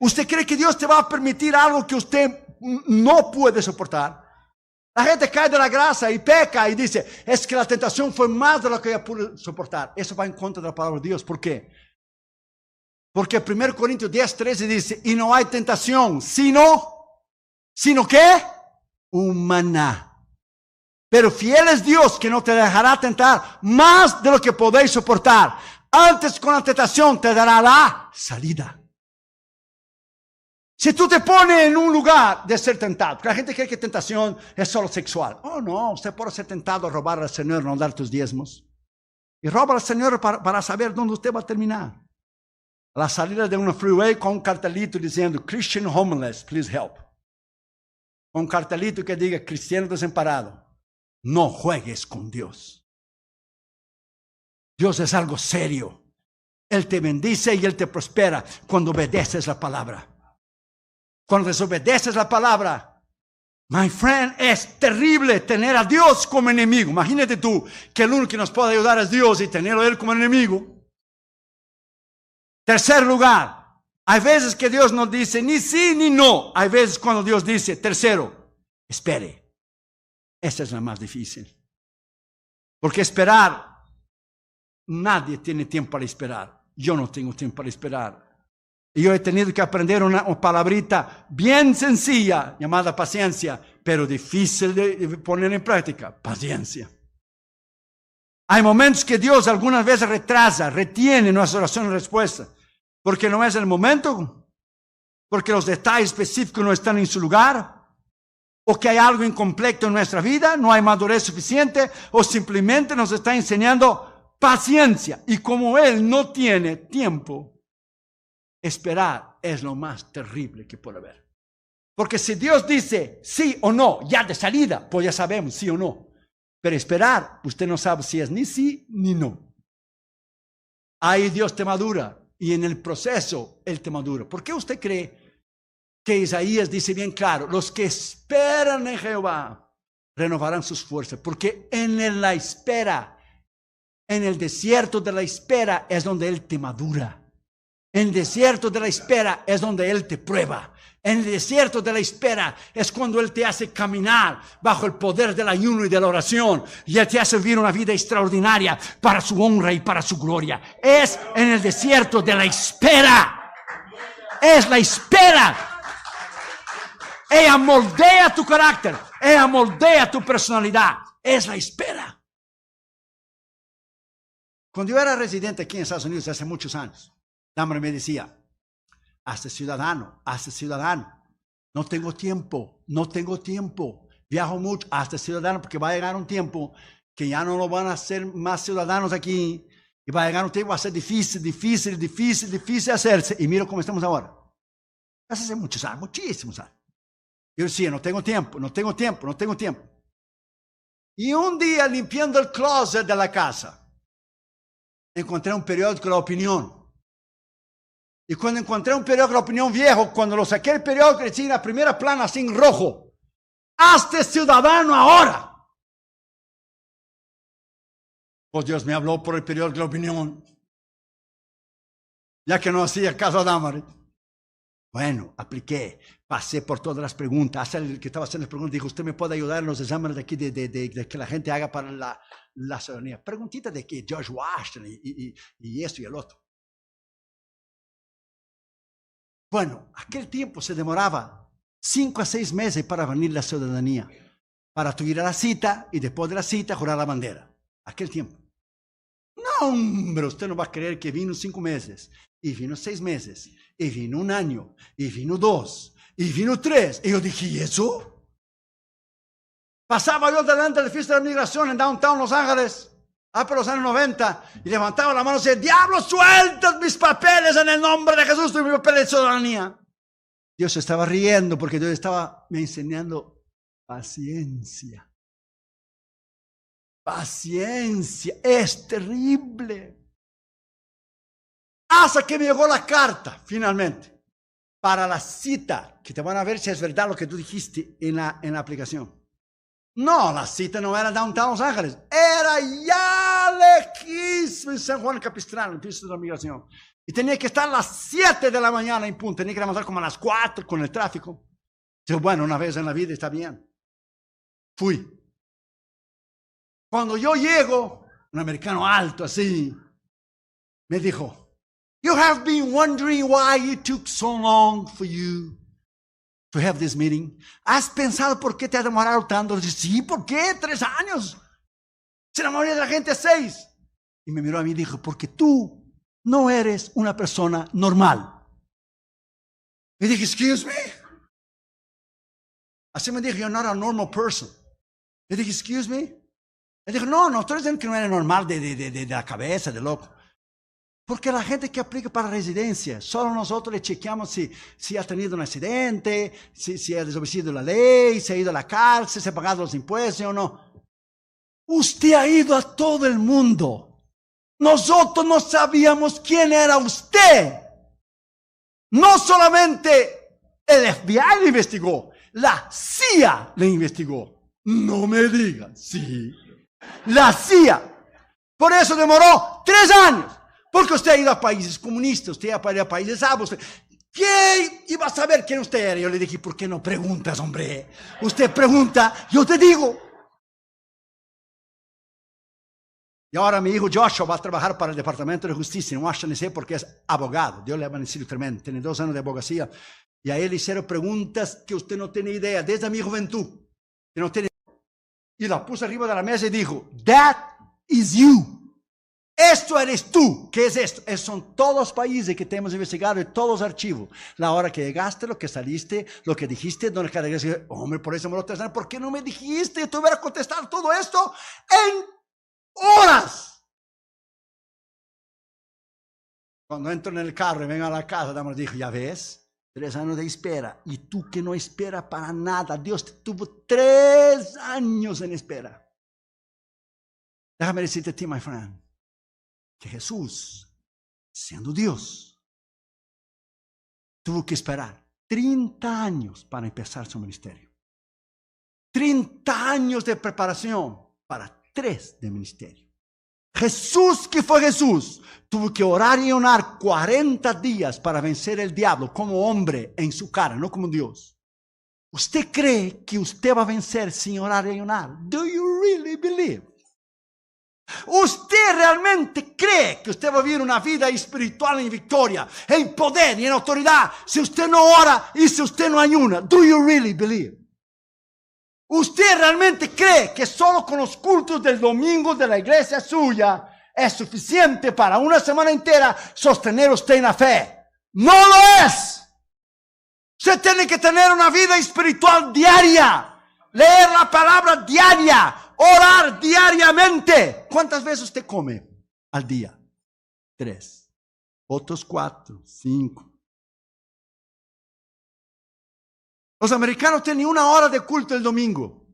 ¿Usted cree que Dios te va a permitir algo que usted no puede soportar? La gente cae de la grasa y peca y dice, es que la tentación fue más de lo que yo pude soportar. Eso va en contra de la palabra de Dios. ¿Por qué? Porque 1 Corintios 10:13 dice, y no hay tentación, sino ¿qué? Humana. Pero fiel es Dios que no te dejará tentar más de lo que podéis soportar. Antes con la tentación te dará la salida. Si tú te pones en un lugar de ser tentado, porque la gente cree que tentación es solo sexual. Oh no, usted puede ser tentado a robar al Señor, no dar tus diezmos. Y roba al Señor para saber dónde usted va a terminar. A la salida de una freeway con un cartelito diciendo, Christian homeless, please help. Con un cartelito que diga, cristiano desamparado. No juegues con Dios. Dios es algo serio. Él te bendice y Él te prospera cuando obedeces la palabra. Cuando desobedeces la palabra, my friend, es terrible tener a Dios como enemigo. Imagínate tú que el único que nos puede ayudar es Dios y tenerlo a Él como enemigo. Tercer lugar, hay veces que Dios nos dice ni sí ni no. Hay veces cuando Dios dice, tercero, espere. Esa es la más difícil. Porque esperar, nadie tiene tiempo para esperar. Yo no tengo tiempo para esperar. Y yo he tenido que aprender una palabrita bien sencilla, llamada paciencia, pero difícil de poner en práctica. Paciencia. Hay momentos que Dios algunas veces retrasa, retiene nuestra oración y respuesta. Porque no es el momento, porque los detalles específicos no están en su lugar, o que hay algo incompleto en nuestra vida, no hay madurez suficiente, o simplemente nos está enseñando paciencia. Y como Él no tiene tiempo, esperar es lo más terrible que puede haber. Porque si Dios dice sí o no, ya de salida, pues ya sabemos sí o no. Pero esperar, usted no sabe si es ni sí ni no. Ahí Dios te madura. Y en el proceso, Él te madura. ¿Por qué usted cree que Isaías dice bien claro, los que esperan en Jehová renovarán sus fuerzas? Porque en la espera, en el desierto de la espera es donde Él te madura. En el desierto de la espera es donde Él te prueba. En el desierto de la espera es cuando Él te hace caminar bajo el poder del ayuno y de la oración. Y Él te hace vivir una vida extraordinaria para su honra y para su gloria. Es en el desierto de la espera. Es la espera. Ella moldea tu carácter. Ella moldea tu personalidad. Es la espera. Cuando yo era residente aquí en Estados Unidos hace muchos años, Dahmer me decía, hazte ciudadano. No tengo tiempo. Viajo mucho, hazte ciudadano, porque va a llegar un tiempo que ya no lo van a hacer más ciudadanos aquí. Y va a llegar un tiempo, va a ser difícil hacerse. Y mira cómo estamos ahora. Hace muchos años, muchísimos años. Yo decía, no tengo tiempo. Y un día, limpiando el closet de la casa, encontré un periódico de La Opinión. Y cuando encontré un periódico de La Opinión viejo, cuando lo saqué el periódico, decía en la primera plana, así en rojo, hazte ciudadano ahora. Pues Dios me habló por el periódico de La Opinión, ya que no hacía caso a Dahmer. Bueno, apliqué, pasé por todas las preguntas. Hasta el que estaba haciendo las preguntas dijo, ¿usted me puede ayudar en los exámenes de aquí de que la gente haga para la ciudadanía? Preguntita de que George Washington y esto y el otro. Bueno, aquel tiempo se demoraba 5 a 6 meses para venir la ciudadanía, para tú ir a la cita y después de la cita jurar la bandera. Aquel tiempo. No, hombre, usted no va a creer que vino 5 meses, y vino 6 meses, y vino 1 año, y vino 2, y vino 3. Y yo dije, ¿y eso? Pasaba yo delante del oficio de la migración en Downtown Los Ángeles, por los años 90, y levantaba la mano y decía, diablo, sueltas mis papeles en el nombre de Jesús, mis papeles de ciudadanía. Dios estaba riendo porque Dios estaba me enseñando paciencia. Paciencia, es terrible. Hasta que me llegó la carta, finalmente, para la cita, que te van a ver si es verdad lo que tú dijiste en la aplicación. No, la cita no era Downtown Los Ángeles, era ya lejísimo en San Juan Capistrano, el piso de la migración. Y tenía que estar a las 7 de la mañana en punto, tenía que levantar como a las 4 con el tráfico. Yo, bueno, una vez en la vida está bien. Fui. Cuando yo llego, un americano alto así, me dijo, you have been wondering why it took so long for you to have this meeting. ¿Has pensado por qué te ha demorado tanto? Dije, sí, ¿por qué? 3 años. Si la mayoría de la gente es 6. Y me miró a mí y dijo, porque tú no eres una persona normal. Y dije, excuse me. Así me dijo, you're not a normal person. Y dije, excuse me. Y dijo, no, estoy diciendo que no eres normal de la cabeza, de loco. Porque la gente que aplica para residencia, solo nosotros le chequeamos si ha tenido un accidente, si ha desobedecido la ley, si ha ido a la cárcel, si ha pagado los impuestos o no. Usted ha ido a todo el mundo. Nosotros no sabíamos quién era usted. No solamente el FBI le investigó, la CIA le investigó. No me digan, sí. La CIA. Por eso demoró 3 años. Porque usted ha ido a países comunistas, usted ha ido a países árabes. ¿Quién iba a saber quién usted era? Yo le dije, ¿por qué no preguntas, hombre? Usted pregunta, yo te digo. Y ahora mi hijo Joshua va a trabajar para el Departamento de Justicia en Washington DC porque es abogado. Dios le ha bendecido tremendo. Tiene 2 años de abogacía. Y a él le hicieron preguntas que usted no tiene idea, desde mi juventud. Que no tiene... Y la puso arriba de la mesa y dijo, that is you. Esto eres tú. ¿Qué es esto? Esos son todos los países que te hemos investigado y todos los archivos. La hora que llegaste, lo que saliste, lo que dijiste, donde cada vez, hombre, por eso me lo te ¿por qué no me dijiste? Te hubiera contestado todo esto en horas. Cuando entro en el carro y vengo a la casa, Damos dijo, ya ves, 3 años de espera. Y tú que no esperas para nada. Dios te tuvo 3 años en espera. Déjame decirte a ti, my friend, que Jesús, siendo Dios, tuvo que esperar 30 años para empezar su ministerio. 30 años de preparación para 3 de ministerio. Jesús, que fue Jesús, tuvo que orar y ayunar 40 días para vencer el diablo como hombre en su cara, no como Dios. ¿Usted cree que usted va a vencer sin orar y ayunar? Do you really believe? ¿Usted realmente cree que usted va a vivir una vida espiritual en victoria, en poder y en autoridad si usted no ora y si usted no ayuna? Do you really believe? ¿Usted realmente cree que solo con los cultos del domingo de la iglesia suya es suficiente para una semana entera sostener usted en la fe? ¡No lo es! Usted tiene que tener una vida espiritual diaria, leer la palabra diaria, orar diariamente. ¿Cuántas veces usted come al día? 3. Otros 4, 5. Los americanos tienen 1 hora de culto el domingo.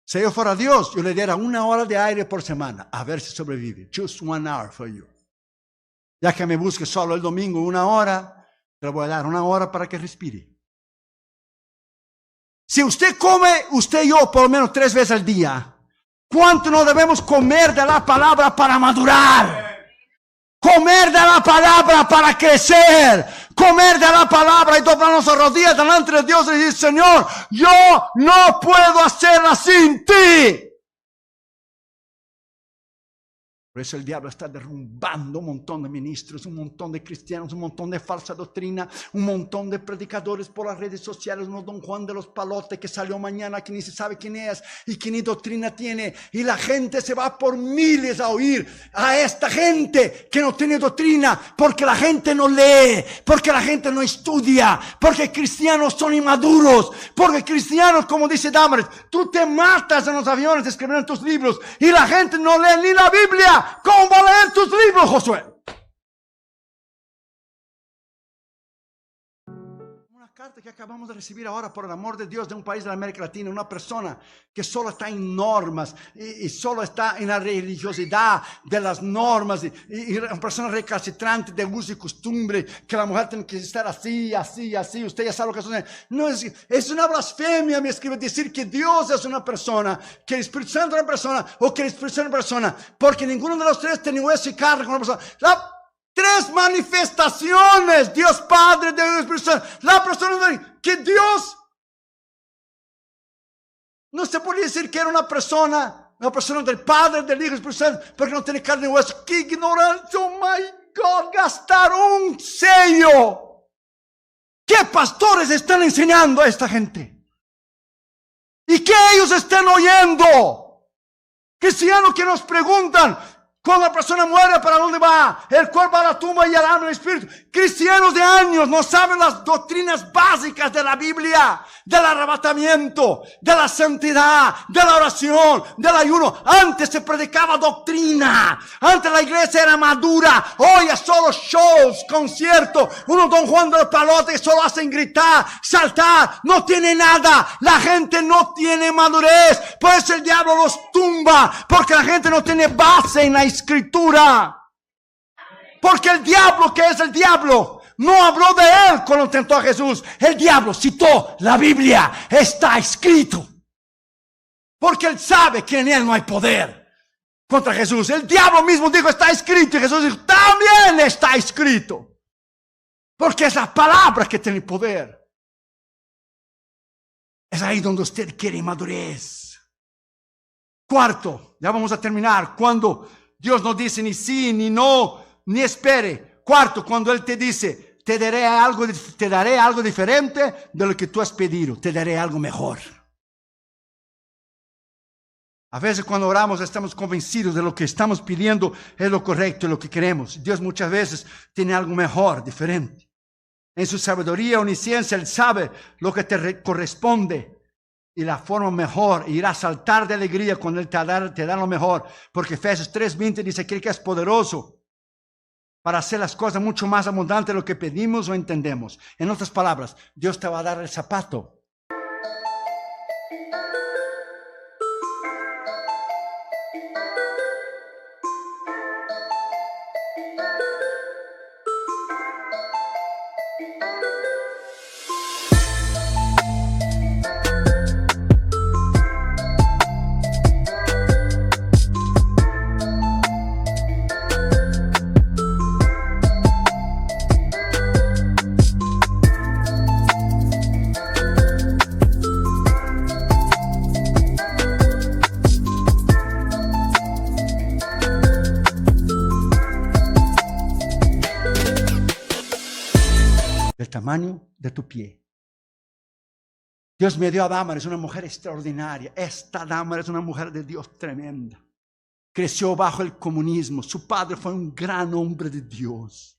Si yo fuera Dios, yo le diera 1 hora de aire por semana. A ver si sobrevive. Just 1 hour for you. Ya que me busque solo el domingo 1 hora, le voy a dar 1 hora para que respire. Si usted come, usted y yo, por lo menos 3 veces al día, ¿cuánto no debemos comer de la palabra para madurar? Comer de la palabra para crecer. Comer de la palabra y doblar nuestras rodillas delante de Dios y decir, Señor, yo no puedo hacerla sin ti. Por eso el diablo está derrumbando un montón de ministros, un montón de cristianos, un montón de falsa doctrina, un montón de predicadores por las redes sociales, uno Don Juan de los Palotes que salió mañana que ni se sabe quién es y que ni doctrina tiene. Y la gente se va por miles a oír a esta gente que no tiene doctrina, porque la gente no lee, porque la gente no estudia, porque cristianos son inmaduros, porque cristianos, como dice Damaris, tú te matas en los aviones escribiendo tus libros y la gente no lee ni la Biblia. ¿Cómo va a leer tus libros, Josué? Una carta que acabamos de recibir ahora, por el amor de Dios, de un país de la América Latina, una persona que solo está en normas y solo está en la religiosidad de las normas y una persona recalcitrante de uso y costumbre, que la mujer tiene que estar así, así, así. Usted ya sabe lo que sucede. No es una blasfemia, me escribe, decir que Dios es una persona, que el Espíritu Santo es una persona o que el Espíritu Santo es una persona, porque ninguno de los tres tiene hueso y carne con una persona. Tres manifestaciones, Dios Padre, Dios Espíritu Santo. La persona que Dios no se puede decir que era una persona del Padre, del Hijo y del Espíritu Santo, porque no tiene carne y hueso. ¡Qué ignorancia! ¡Oh my God! Gastar un sello. ¿Qué pastores están enseñando a esta gente? ¿Y qué ellos están oyendo? Cristianos que nos preguntan, cuando la persona muere, ¿para dónde va? El cuerpo a la tumba y el alma y el espíritu. Cristianos de años no saben las doctrinas básicas de la Biblia, del arrebatamiento, de la santidad, de la oración, del ayuno. Antes se predicaba doctrina. Antes la iglesia era madura. Hoy es solo shows, conciertos. Uno Don Juan de los Palotes que solo hacen gritar, saltar. No tiene nada. La gente no tiene madurez. Por eso el diablo los tumba. Porque la gente no tiene base en la escritura. Porque el diablo, ¿qué es el diablo? No habló de él cuando tentó a Jesús. El diablo citó la Biblia. Está escrito. Porque él sabe que en él no hay poder contra Jesús. El diablo mismo dijo, está escrito. Y Jesús dijo, también está escrito. Porque es la palabra que tiene poder. Es ahí donde usted quiere madurez. Cuarto, ya vamos a terminar. Cuando Dios no dice ni sí, ni no, ni espere. Cuarto, cuando Él te dice, te daré algo diferente de lo que tú has pedido. Te daré algo mejor. A veces cuando oramos estamos convencidos de lo que estamos pidiendo es lo correcto, es lo que queremos. Dios muchas veces tiene algo mejor, diferente. En su sabiduría, omnisciencia, Él sabe lo que te corresponde. Y la forma mejor, irá a saltar de alegría cuando Él te da lo mejor. Porque Efesios 3:20 dice que Él que es poderoso para hacer las cosas mucho más abundantes de lo que pedimos o entendemos. En otras palabras, Dios te va a dar el zapato. Tamaño de tu pie. Dios me dio a Damaris, una mujer extraordinaria. Esta Damaris es una mujer de Dios tremenda. Creció bajo el comunismo. Su padre fue un gran hombre de Dios.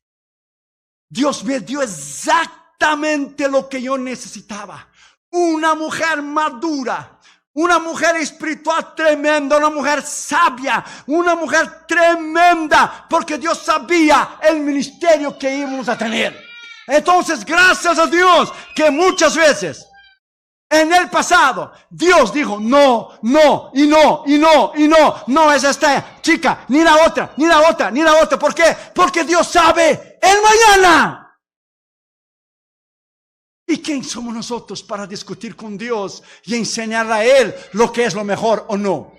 Dios me dio exactamente lo que yo necesitaba. Una mujer madura. Una mujer espiritual tremenda, una mujer sabia, una mujer tremenda, porque Dios sabía el ministerio que íbamos a tener. Entonces, gracias a Dios que muchas veces en el pasado Dios dijo no, no, y no, y no, y no, no es esta chica, ni la otra, ni la otra, ni la otra. ¿Por qué? Porque Dios sabe el mañana. ¿Y quién somos nosotros para discutir con Dios y enseñarle a Él lo que es lo mejor o no?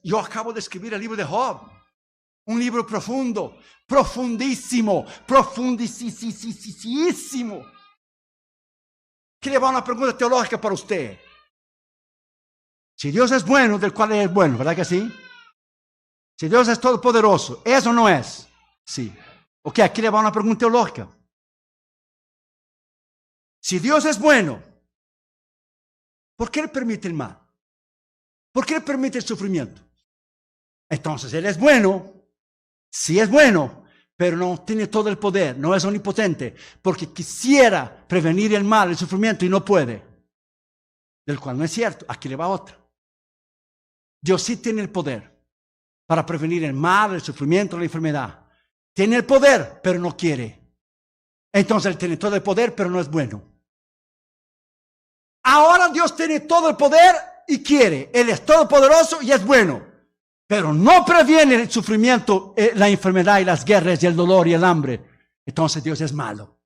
Yo acabo de escribir el libro de Job. Un libro profundo, profundísimo, profundísimo. Que levar una pregunta teológica para usted. Si Dios es bueno, del cual es bueno, ¿verdad que sí? Si Dios es todopoderoso, ¿es o no es? Sí. Ok, aquí le va una pregunta teológica. Si Dios es bueno, ¿por qué le permite el mal? ¿Por qué le permite el sufrimiento? Entonces, Él es bueno, sí es bueno, pero no tiene todo el poder, no es omnipotente, porque quisiera prevenir el mal, el sufrimiento, y no puede. Del cual no es cierto. Aquí le va otra. Dios sí tiene el poder para prevenir el mal, el sufrimiento, la enfermedad. Tiene el poder, pero no quiere. Entonces Él tiene todo el poder, pero no es bueno. Ahora Dios tiene todo el poder y quiere. Él es todopoderoso y es bueno. Pero no previene el sufrimiento, la enfermedad y las guerras y el dolor y el hambre. Entonces Dios es malo,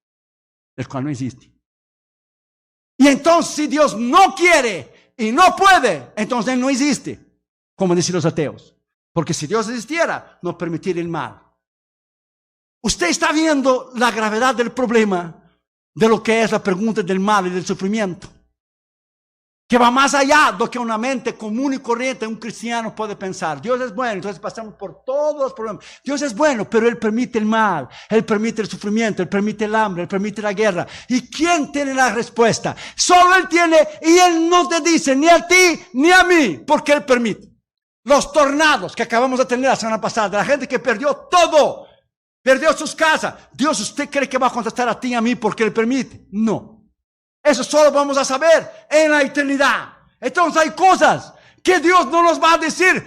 el cual no existe. Y entonces si Dios no quiere y no puede, entonces Él no existe, como dicen los ateos. Porque si Dios existiera, no permitiría el mal. Usted está viendo la gravedad del problema de lo que es la pregunta del mal y del sufrimiento, que va más allá de lo que una mente común y corriente un cristiano puede pensar. Dios es bueno, entonces pasamos por todos los problemas. Dios es bueno, pero Él permite el mal, Él permite el sufrimiento, Él permite el hambre, Él permite la guerra. ¿Y quién tiene la respuesta? Solo Él tiene, y Él no te dice ni a ti ni a mí, porque Él permite. Los tornados que acabamos de tener la semana pasada, de la gente que perdió todo, perdió sus casas. Dios, ¿usted cree que va a contestar a ti y a mí porque Él permite? No. Eso solo vamos a saber en la eternidad. Entonces hay cosas que Dios no nos va a decir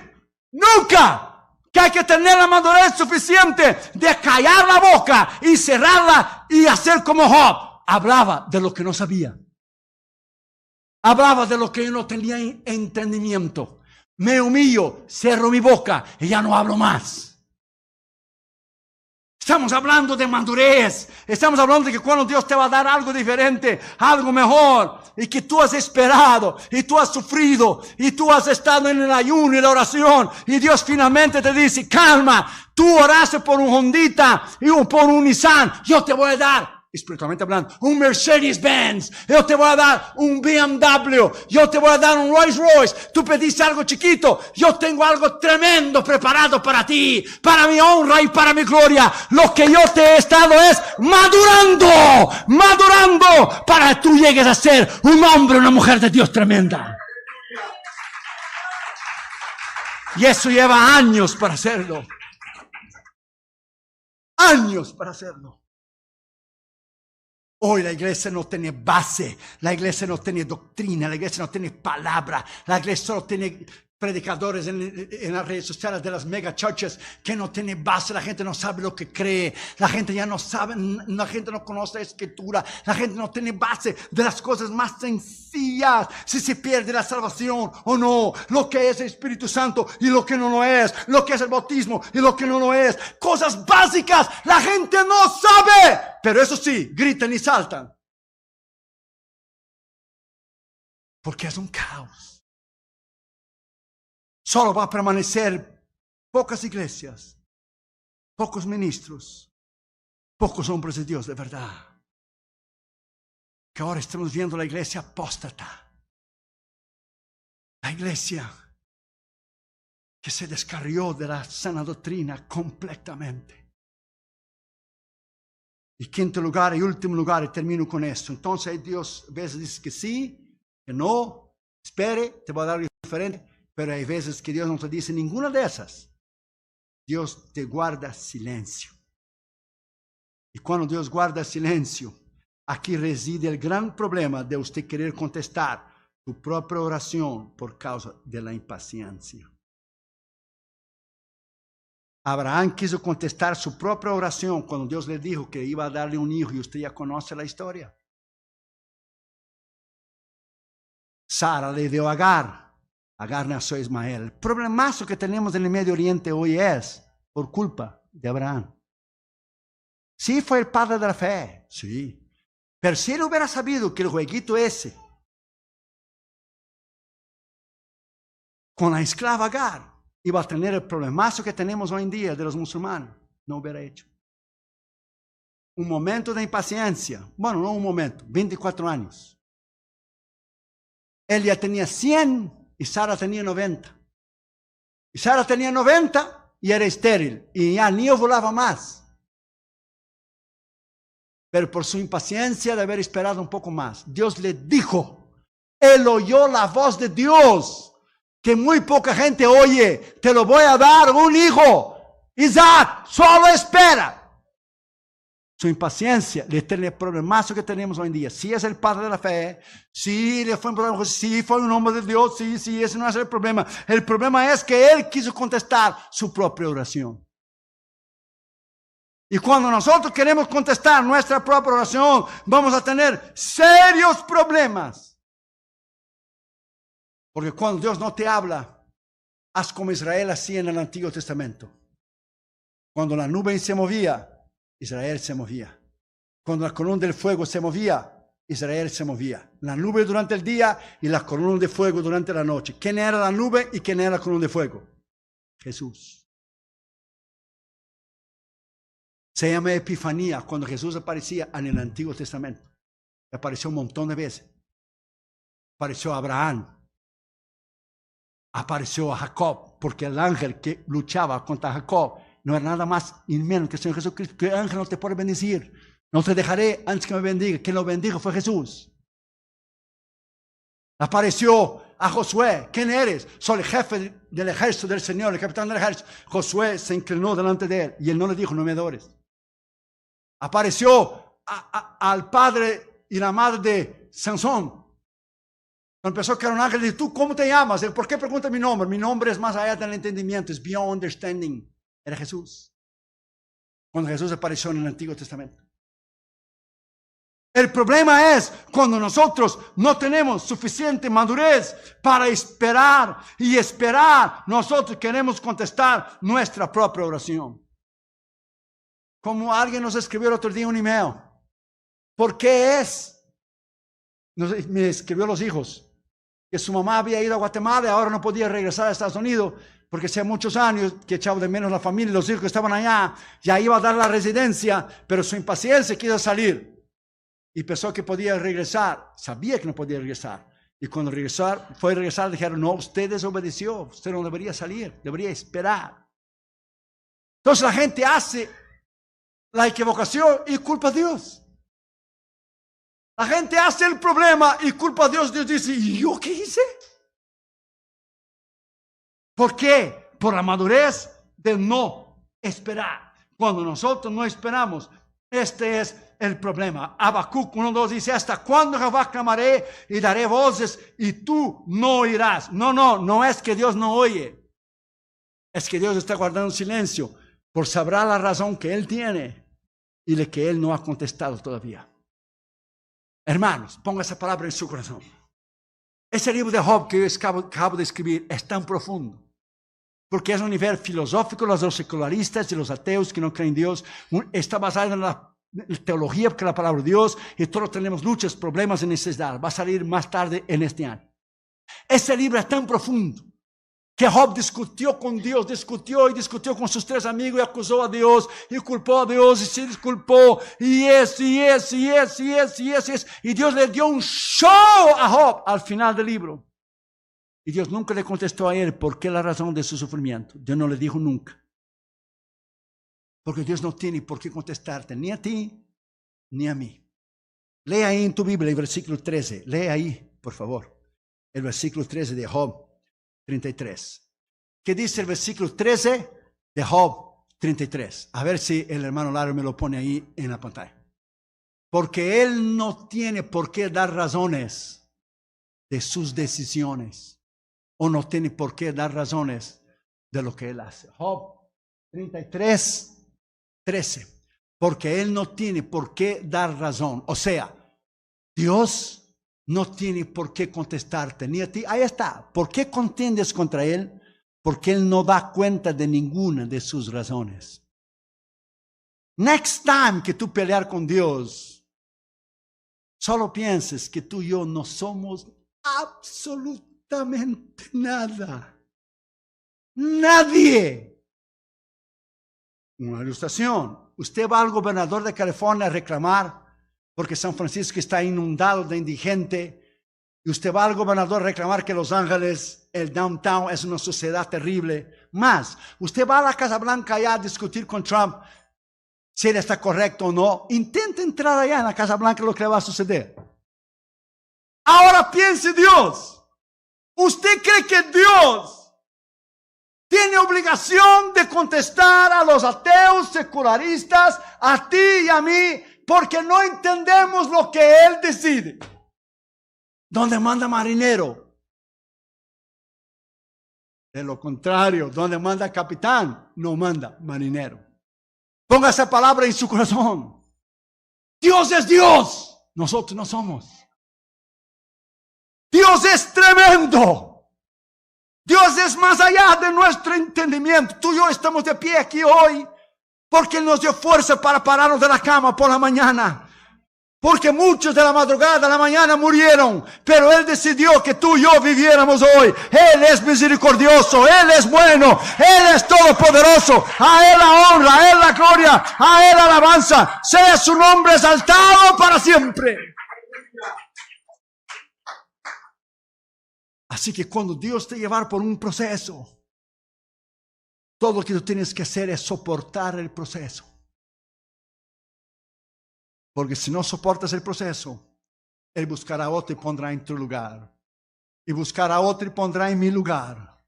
nunca. Que hay que tener la madurez suficiente de callar la boca y cerrarla y hacer como Job. Hablaba de lo que no sabía. Hablaba de lo que yo no tenía entendimiento. Me humillo, cierro mi boca y ya no hablo más. Estamos hablando de madurez. Estamos hablando de que cuando Dios te va a dar algo diferente, algo mejor, y que tú has esperado, y tú has sufrido, y tú has estado en el ayuno y la oración, y Dios finalmente te dice, calma, tú oraste por un Hondita y por un Nissan, yo te voy a dar, espiritualmente hablando, un Mercedes-Benz, yo te voy a dar un BMW, yo te voy a dar un Rolls-Royce. Tú pediste algo chiquito, yo tengo algo tremendo preparado para ti, para mi honra y para mi gloria. Lo que yo te he estado es madurando para que tú llegues a ser un hombre, una mujer de Dios tremenda. Y eso lleva años para hacerlo. Años para hacerlo. Hoy la iglesia no tiene base, la iglesia no tiene doctrina, la iglesia no tiene palabra, la iglesia solo tiene predicadores en las redes sociales de las mega churches que no tienen base, la gente no sabe lo que cree, la gente ya no sabe, la gente no conoce la escritura, la gente no tiene base de las cosas más sencillas, si se pierde la salvación o no, lo que es el Espíritu Santo y lo que no lo es, lo que es el bautismo y lo que no lo es, cosas básicas, la gente no sabe, pero eso sí, gritan y saltan, porque es un caos. Solo va a permanecer pocas iglesias, pocos ministros, pocos hombres de Dios de verdad. Que ahora estamos viendo la iglesia apóstata. La iglesia que se descarrió de la sana doctrina completamente. Y quinto lugar y último lugar, y termino con esto. Entonces Dios a veces dice que sí, que no, espere, te va a dar algo diferente. Pero hay veces que Dios no te dice ninguna de esas. Dios te guarda silencio. Y cuando Dios guarda silencio, aquí reside el gran problema de usted querer contestar tu propia oración por causa de la impaciencia. Abraham quiso contestar su propia oración cuando Dios le dijo que iba a darle un hijo y usted ya conoce la historia. Sara le dio a Agar. Agar nació Ismael. El problemazo que tenemos en el Medio Oriente hoy es por culpa de Abraham. Sí, fue el padre de la fe, sí. Pero si él hubiera sabido que el jueguito ese con la esclava Agar iba a tener el problemazo que tenemos hoy en día de los musulmanes. No hubiera hecho. Un momento de impaciencia. Bueno, no un momento, 24 años. Él ya tenía 100 y Sara tenía 90. Y Sara tenía 90 y era estéril. Y ya ni ovulaba más. Pero por su impaciencia de haber esperado un poco más, Dios le dijo, él oyó la voz de Dios, que muy poca gente oye, te lo voy a dar un hijo, Isaac, solo espera. Su impaciencia le tiene el problemazo que tenemos hoy en día. Sí es el padre de la fe, sí le fue un problema, sí fue un hombre de Dios, sí, ese no es el problema. El problema es que él quiso contestar su propia oración. Y cuando nosotros queremos contestar nuestra propia oración, vamos a tener serios problemas. Porque cuando Dios no te habla, haz como Israel hacía en el Antiguo Testamento. Cuando la nube se movía, Israel se movía. Cuando la columna del fuego se movía, Israel se movía. La nube durante el día y la columna de fuego durante la noche. ¿Quién era la nube y quién era la columna de fuego? Jesús. Se llama Epifanía cuando Jesús aparecía en el Antiguo Testamento. Apareció un montón de veces. Apareció a Abraham. Apareció a Jacob, porque el ángel que luchaba contra Jacob no era nada más y menos que el Señor Jesucristo. Que el ángel no te puede bendecir. No te dejaré antes que me bendiga. Quien lo bendijo fue Jesús. Apareció a Josué. ¿Quién eres? Soy el jefe del ejército del Señor, el capitán del ejército. Josué se inclinó delante de él y él no le dijo, no me adores. Apareció al padre y la madre de Sansón. Empezó que era un ángel y dijo, ¿tú cómo te llamas? ¿Por qué pregunta mi nombre? Mi nombre es más allá del entendimiento, es beyond understanding. Era Jesús. Cuando Jesús apareció en el Antiguo Testamento. El problema es cuando nosotros no tenemos suficiente madurez para esperar y esperar. Nosotros queremos contestar nuestra propia oración. Como alguien nos escribió el otro día un email. ¿Por qué es? Me escribió los hijos. Que su mamá había ido a Guatemala y ahora no podía regresar a Estados Unidos. Porque hacía muchos años que echaba de menos la familia y los hijos que estaban allá. Ya iba a dar la residencia, pero su impaciencia quiso salir. Y pensó que podía regresar. Sabía que no podía regresar. Y cuando fue a regresar, dijeron, no, usted desobedeció. Usted no debería salir, debería esperar. Entonces la gente hace la equivocación y culpa a Dios. La gente hace el problema y culpa a Dios. Dios dice, ¿y yo qué hice? ¿Por qué? Por la madurez de no esperar. Cuando nosotros no esperamos, este es el problema. Habacuc 1:2 dice, ¿hasta cuándo, Jehová, clamaré y daré voces y tú no oirás? No es que Dios no oye. Es que Dios está guardando silencio por sabrá la razón que Él tiene y de que Él no ha contestado todavía. Hermanos, ponga esa palabra en su corazón. Ese libro de Job que yo acabo de escribir es tan profundo. Porque es un nivel filosófico, los secularistas y los ateos que no creen en Dios. Está basado en la teología, porque la palabra de Dios, y todos tenemos luchas, problemas y necesidades. Va a salir más tarde en este año. Ese libro es tan profundo que Job discutió con Dios, discutió con sus 3 amigos y acusó a Dios y culpó a Dios y se disculpó y Dios le dio un show a Job al final del libro. Y Dios nunca le contestó a él por qué la razón de su sufrimiento. Dios no le dijo nunca. Porque Dios no tiene por qué contestarte ni a ti ni a mí. Lee ahí en tu Biblia el versículo 13. Lee ahí, por favor. El versículo 13 de Job 33. ¿Qué dice el versículo 13 de Job 33? A ver si el hermano Lara me lo pone ahí en la pantalla. Porque él no tiene por qué dar razones de sus decisiones. O no tiene por qué dar razones de lo que él hace. Job 33, 13. Porque él no tiene por qué dar razón. O sea, Dios no tiene por qué contestarte, ni a ti. Ahí está. ¿Por qué contiendes contra él? Porque él no da cuenta de ninguna de sus razones. Next time que tú pelear con Dios, solo pienses que tú y yo no somos absolutamente nada. Nadie. Una ilustración. Usted va al gobernador de California a reclamar porque San Francisco está inundado de indigentes. Y usted va al gobernador a reclamar que Los Ángeles, el downtown, es una sociedad terrible. Más, usted va a la Casa Blanca allá a discutir con Trump si él está correcto o no. Intenta entrar allá en la Casa Blanca, lo que le va a suceder. Ahora piense Dios. ¿Usted cree que Dios tiene obligación de contestar a los ateos secularistas, a ti y a mí, porque no entendemos lo que Él decide? ¿Dónde manda marinero? De lo contrario, donde manda capitán, no manda marinero. Ponga esa palabra en su corazón. Dios es Dios, nosotros no somos. Dios es tremendo. Dios es más allá de nuestro entendimiento. Tú y yo estamos de pie aquí hoy porque Él nos dio fuerza para pararnos de la cama por la mañana. Porque muchos de la madrugada, de la mañana murieron, pero Él decidió que tú y yo viviéramos hoy. Él es misericordioso, Él es bueno, Él es todopoderoso. A Él la honra, a Él la gloria, a Él la alabanza. Sea su nombre exaltado para siempre. Así que cuando Dios te lleva por un proceso, todo lo que tú tienes que hacer es soportar el proceso. Porque si no soportas el proceso, Él buscará a otro y pondrá en tu lugar. Y buscará a otro y pondrá en mi lugar.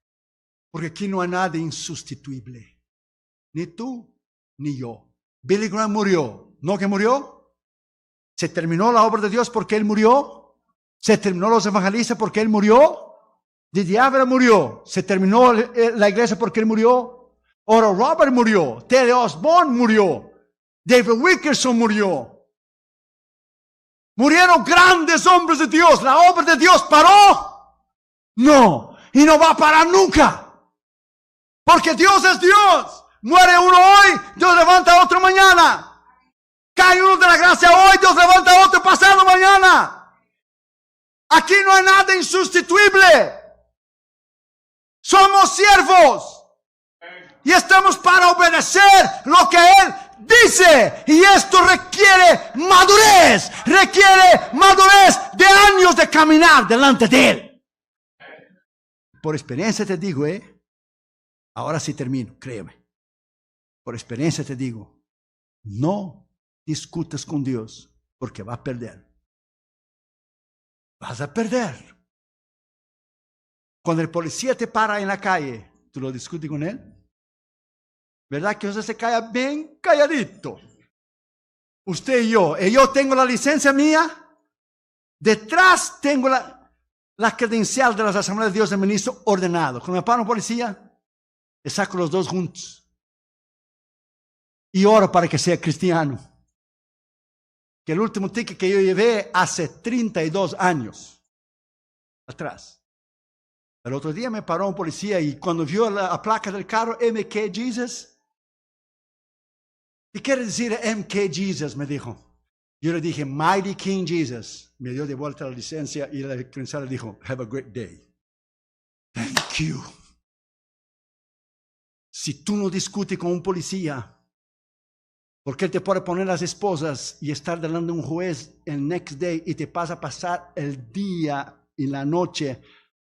Porque aquí no hay nadie insustituible. Ni tú, ni yo. Billy Graham murió. ¿No que murió? ¿Se terminó la obra de Dios porque Él murió? ¿Se terminó los evangelistas porque Él murió? Didi Ávila murió. ¿Se terminó la iglesia porque Él murió? Oral Roberts murió. Teddy Osborne murió. David Wilkerson murió. Murieron grandes hombres de Dios. ¿La obra de Dios paró? No. Y no va a parar nunca. Porque Dios es Dios. Muere uno hoy, Dios levanta otro mañana. Cae uno de la gracia hoy, Dios levanta otro pasado mañana. Aquí no hay nada insustituible. Somos siervos. Y estamos para obedecer lo que Él dice. Y esto requiere madurez de años de caminar delante de Él. Por experiencia te digo, ahora sí termino, créeme. Por experiencia te digo, no discutas con Dios porque va a perder. Vas a perder. Cuando el policía te para en la calle, ¿tú lo discutes con él? ¿Verdad que usted se calla bien calladito? Usted y yo tengo la licencia mía, detrás tengo la credencial de las Asambleas de Dios del Ministro ordenado. Cuando me para un policía, le saco los dos juntos. Y oro para que sea cristiano. Que el último ticket que yo llevé hace 32 años atrás. El otro día me paró un policía y cuando vio la placa del carro, MK Jesus. ¿Qué quiere decir MK Jesus? Me dijo. Yo le dije, Mighty King Jesus. Me dio de vuelta la licencia y la credencial le dijo, have a great day. Thank you. Si tú no discutes con un policía, porque él te puede poner las esposas y estar delante de un juez el next day y te pasa a pasar el día y la noche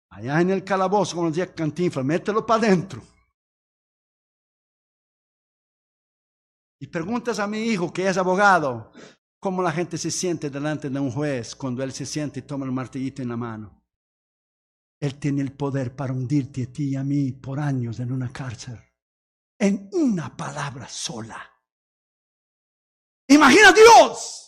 allá en el calabozo, como decía Cantinflas, mételo para adentro. Y preguntas a mi hijo, que es abogado, cómo la gente se siente delante de un juez cuando él se siente y toma el martillito en la mano. Él tiene el poder para hundirte a ti y a mí por años en una cárcel. En una palabra sola. Imagina Dios.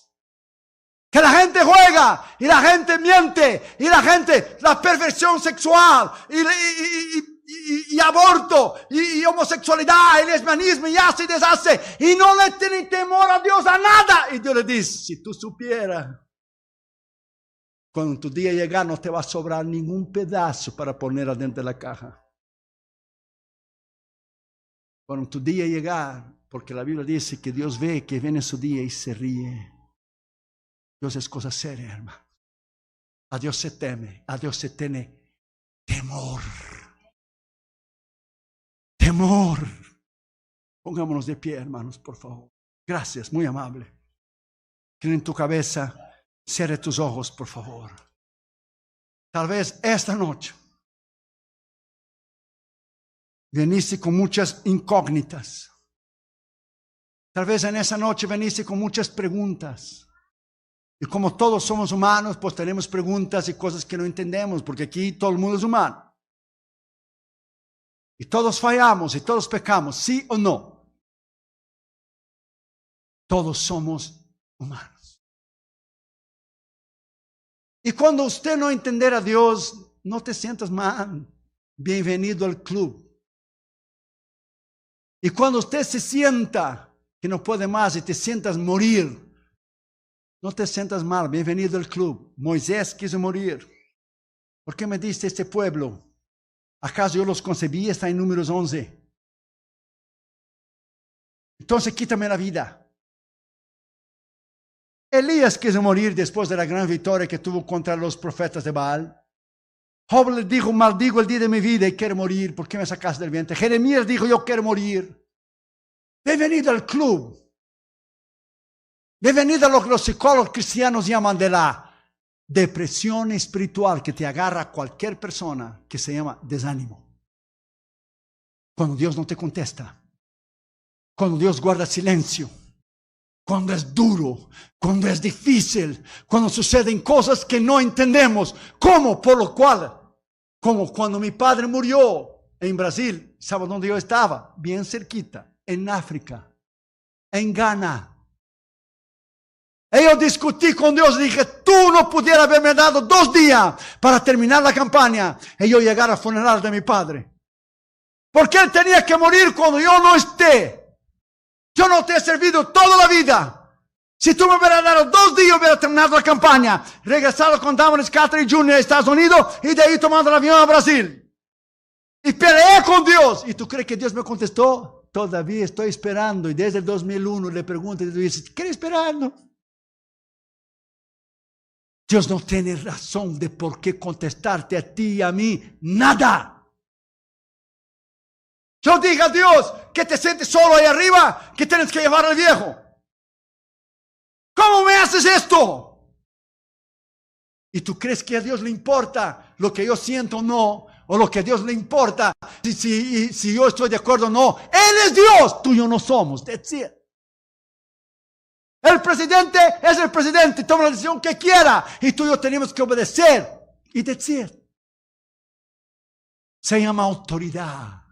Que la gente juega y la gente miente y la perversión sexual y aborto y homosexualidad y lesbianismo y hace y deshace y no le tiene temor a Dios a nada. Y Dios le dice, si tú supieras, cuando tu día llega no te va a sobrar ningún pedazo para poner adentro de la caja. Cuando tu día llega, porque la Biblia dice que Dios ve que viene su día y se ríe. Dios es cosa seria, hermano. A Dios se teme, a Dios se tiene temor. temor. Pongámonos de pie, hermanos, por favor. Gracias, muy amable. Que en tu cabeza, cierre tus ojos, por favor. Tal vez esta noche veniste con muchas incógnitas. Tal vez en esa noche veniste con muchas preguntas. Y como todos somos humanos, pues tenemos preguntas y cosas que no entendemos, porque aquí todo el mundo es humano. Y todos fallamos y todos pecamos, ¿sí o no? Todos somos humanos. Y cuando usted no entender a Dios, no te sientas mal. Bienvenido al club. Y cuando usted se sienta que no puede más y te sientas morir, no te sientas mal. Bienvenido al club. Moisés quiso morir. ¿Por qué me diste este pueblo? ¿Acaso yo los concebí? Está en Números 11. Entonces quítame la vida. Elías quiso morir después de la gran victoria que tuvo contra los profetas de Baal. Job le dijo, maldigo el día de mi vida y quiero morir. ¿Por qué me sacaste del vientre? Jeremías dijo, yo quiero morir. Bienvenido al club. Bienvenido a lo que los psicólogos cristianos llaman de la depresión espiritual que te agarra a cualquier persona, que se llama desánimo. Cuando Dios no te contesta. Cuando Dios guarda silencio. Cuando es duro, cuando es difícil, cuando suceden cosas que no entendemos. ¿Cómo? Por lo cual, como cuando mi padre murió en Brasil, ¿sabes dónde yo estaba? Bien cerquita, en África, en Ghana. Y yo discutí con Dios y dije, tú no pudieras haberme dado 2 días para terminar la campaña y yo llegar al funeral de mi padre. Porque él tenía que morir cuando yo no esté. Yo no te he servido toda la vida. Si tú me hubieras dado 2 días, hubiera terminado la campaña. Regresado con Damaris Carter Jr. a Estados Unidos y de ahí tomando el avión a Brasil. Y peleé con Dios. ¿Y tú crees que Dios me contestó? Todavía estoy esperando. Y desde el 2001 le pregunto y tú dices, ¿qué esperando? Dios no tiene razón de por qué contestarte a ti y a mí nada. Yo dije a Dios que te sientes solo ahí arriba, que tienes que llevar al viejo. ¿Cómo me haces esto? ¿Y tú crees que a Dios le importa lo que yo siento o no? ¿O lo que a Dios le importa si yo estoy de acuerdo o no? Él es Dios, tú y yo no somos. That's it. El presidente es el presidente, toma la decisión que quiera y tú y yo tenemos que obedecer. Y that's it. Se llama autoridad.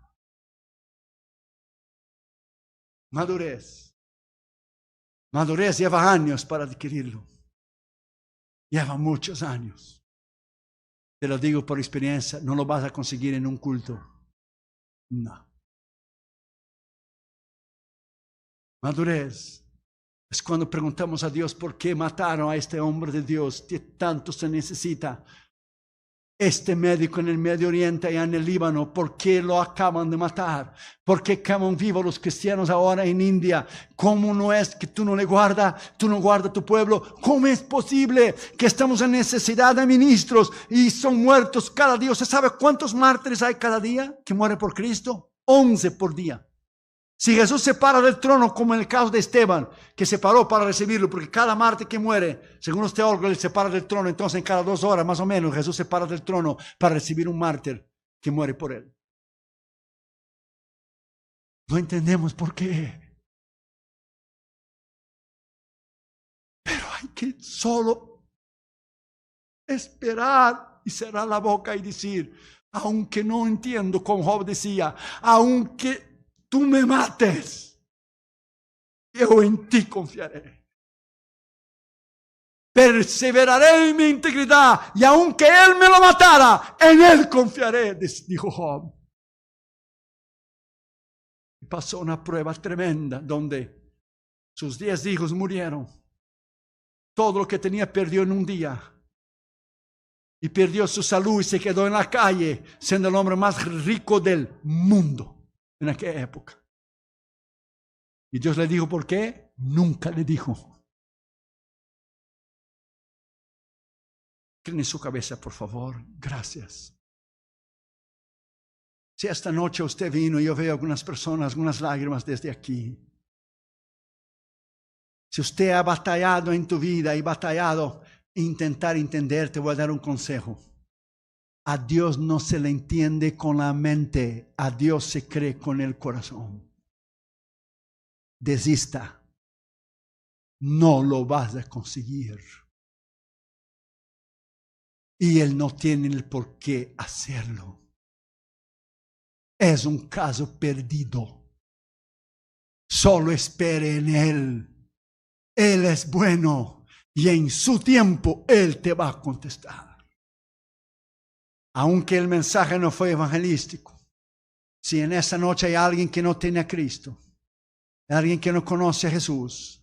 Madurez. Madurez lleva años para adquirirlo. Lleva muchos años. Te lo digo por experiencia, no lo vas a conseguir en un culto. No. Madurez es cuando preguntamos a Dios por qué mataron a este hombre de Dios que tanto se necesita. Este médico en el Medio Oriente y en el Líbano, ¿por qué lo acaban de matar? ¿Por qué queman vivos los cristianos ahora en India? ¿Cómo no es que tú no le guardas? ¿Tú no guardas tu pueblo? ¿Cómo es posible que estamos en necesidad de ministros y son muertos cada día? ¿Usted sabe cuántos mártires hay cada día que mueren por Cristo? 11 por día. Si Jesús se para del trono, como en el caso de Esteban, que se paró para recibirlo, porque cada mártir que muere, según los teólogos, él se para del trono, entonces en cada 2 horas más o menos Jesús se para del trono para recibir un mártir que muere por él. No entendemos por qué. Pero hay que solo esperar y cerrar la boca y decir, aunque no entiendo, como Job decía, aunque tú me mates, yo en ti confiaré. Perseveraré en mi integridad y aunque él me lo matara, en él confiaré, dijo Job. Y pasó una prueba tremenda donde sus 10 hijos murieron. Todo lo que tenía perdió en un día. Y perdió su salud y se quedó en la calle, siendo el hombre más rico del mundo en aquella época. Y Dios le dijo, ¿por qué? Nunca le dijo. Creen en su cabeza, por favor. Gracias. Si esta noche usted vino, yo veo algunas personas, algunas lágrimas desde aquí. Si usted ha batallado en tu vida y batallado intentar entender, te voy a dar un consejo. A Dios no se le entiende con la mente, a Dios se cree con el corazón. Desista. No lo vas a conseguir. Y Él no tiene el por qué hacerlo. Es un caso perdido. Solo espere en Él. Él es bueno y en su tiempo Él te va a contestar. Aunque el mensaje no fue evangelístico, si en esta noche hay alguien que no tiene a Cristo, alguien que no conoce a Jesús,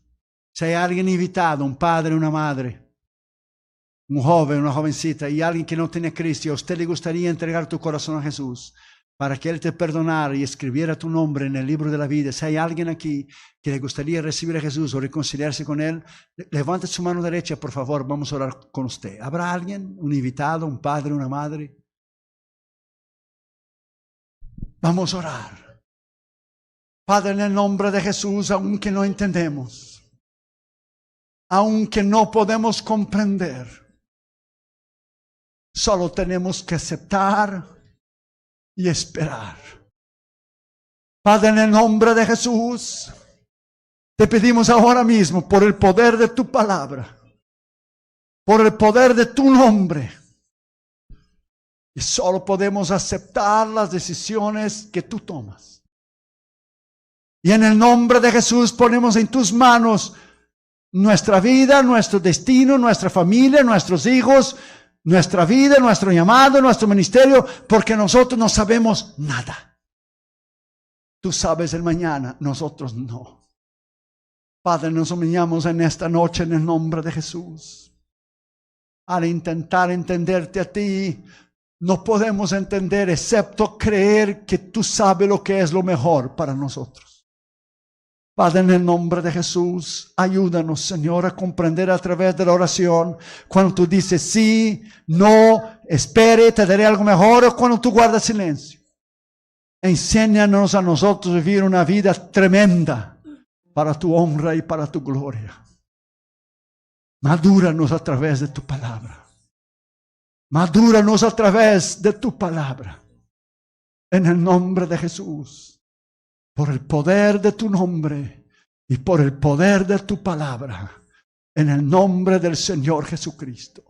si hay alguien invitado, un padre, una madre, un joven, una jovencita, y alguien que no tiene a Cristo, y a usted le gustaría entregar tu corazón a Jesús para que Él te perdonara y escribiera tu nombre en el libro de la vida. Si hay alguien aquí que le gustaría recibir a Jesús o reconciliarse con Él, levante su mano derecha, por favor, vamos a orar con usted. ¿Habrá alguien, un invitado, un padre, una madre? Vamos a orar. Padre, en el nombre de Jesús, aunque no entendemos, aunque no podemos comprender, solo tenemos que aceptar y esperar. Padre, en el nombre de Jesús, te pedimos ahora mismo por el poder de tu palabra, por el poder de tu nombre, y solo podemos aceptar las decisiones que tú tomas. Y en el nombre de Jesús ponemos en tus manos nuestra vida, nuestro destino, nuestra familia, nuestros hijos, nuestra vida, nuestro llamado, nuestro ministerio, porque nosotros no sabemos nada. Tú sabes el mañana, nosotros no. Padre, nos humillamos en esta noche en el nombre de Jesús. Al intentar entenderte a ti, no podemos entender excepto creer que tú sabes lo que es lo mejor para nosotros. Padre, en el nombre de Jesús, ayúdanos, Señor, a comprender a través de la oración cuando tú dices sí, no, espere, te daré algo mejor, o cuando tú guardas silencio. Enséñanos a nosotros vivir una vida tremenda para tu honra y para tu gloria. Madúranos a través de tu palabra. Madúranos a través de tu palabra. En el nombre de Jesús. Por el poder de tu nombre y por el poder de tu palabra, en el nombre del Señor Jesucristo.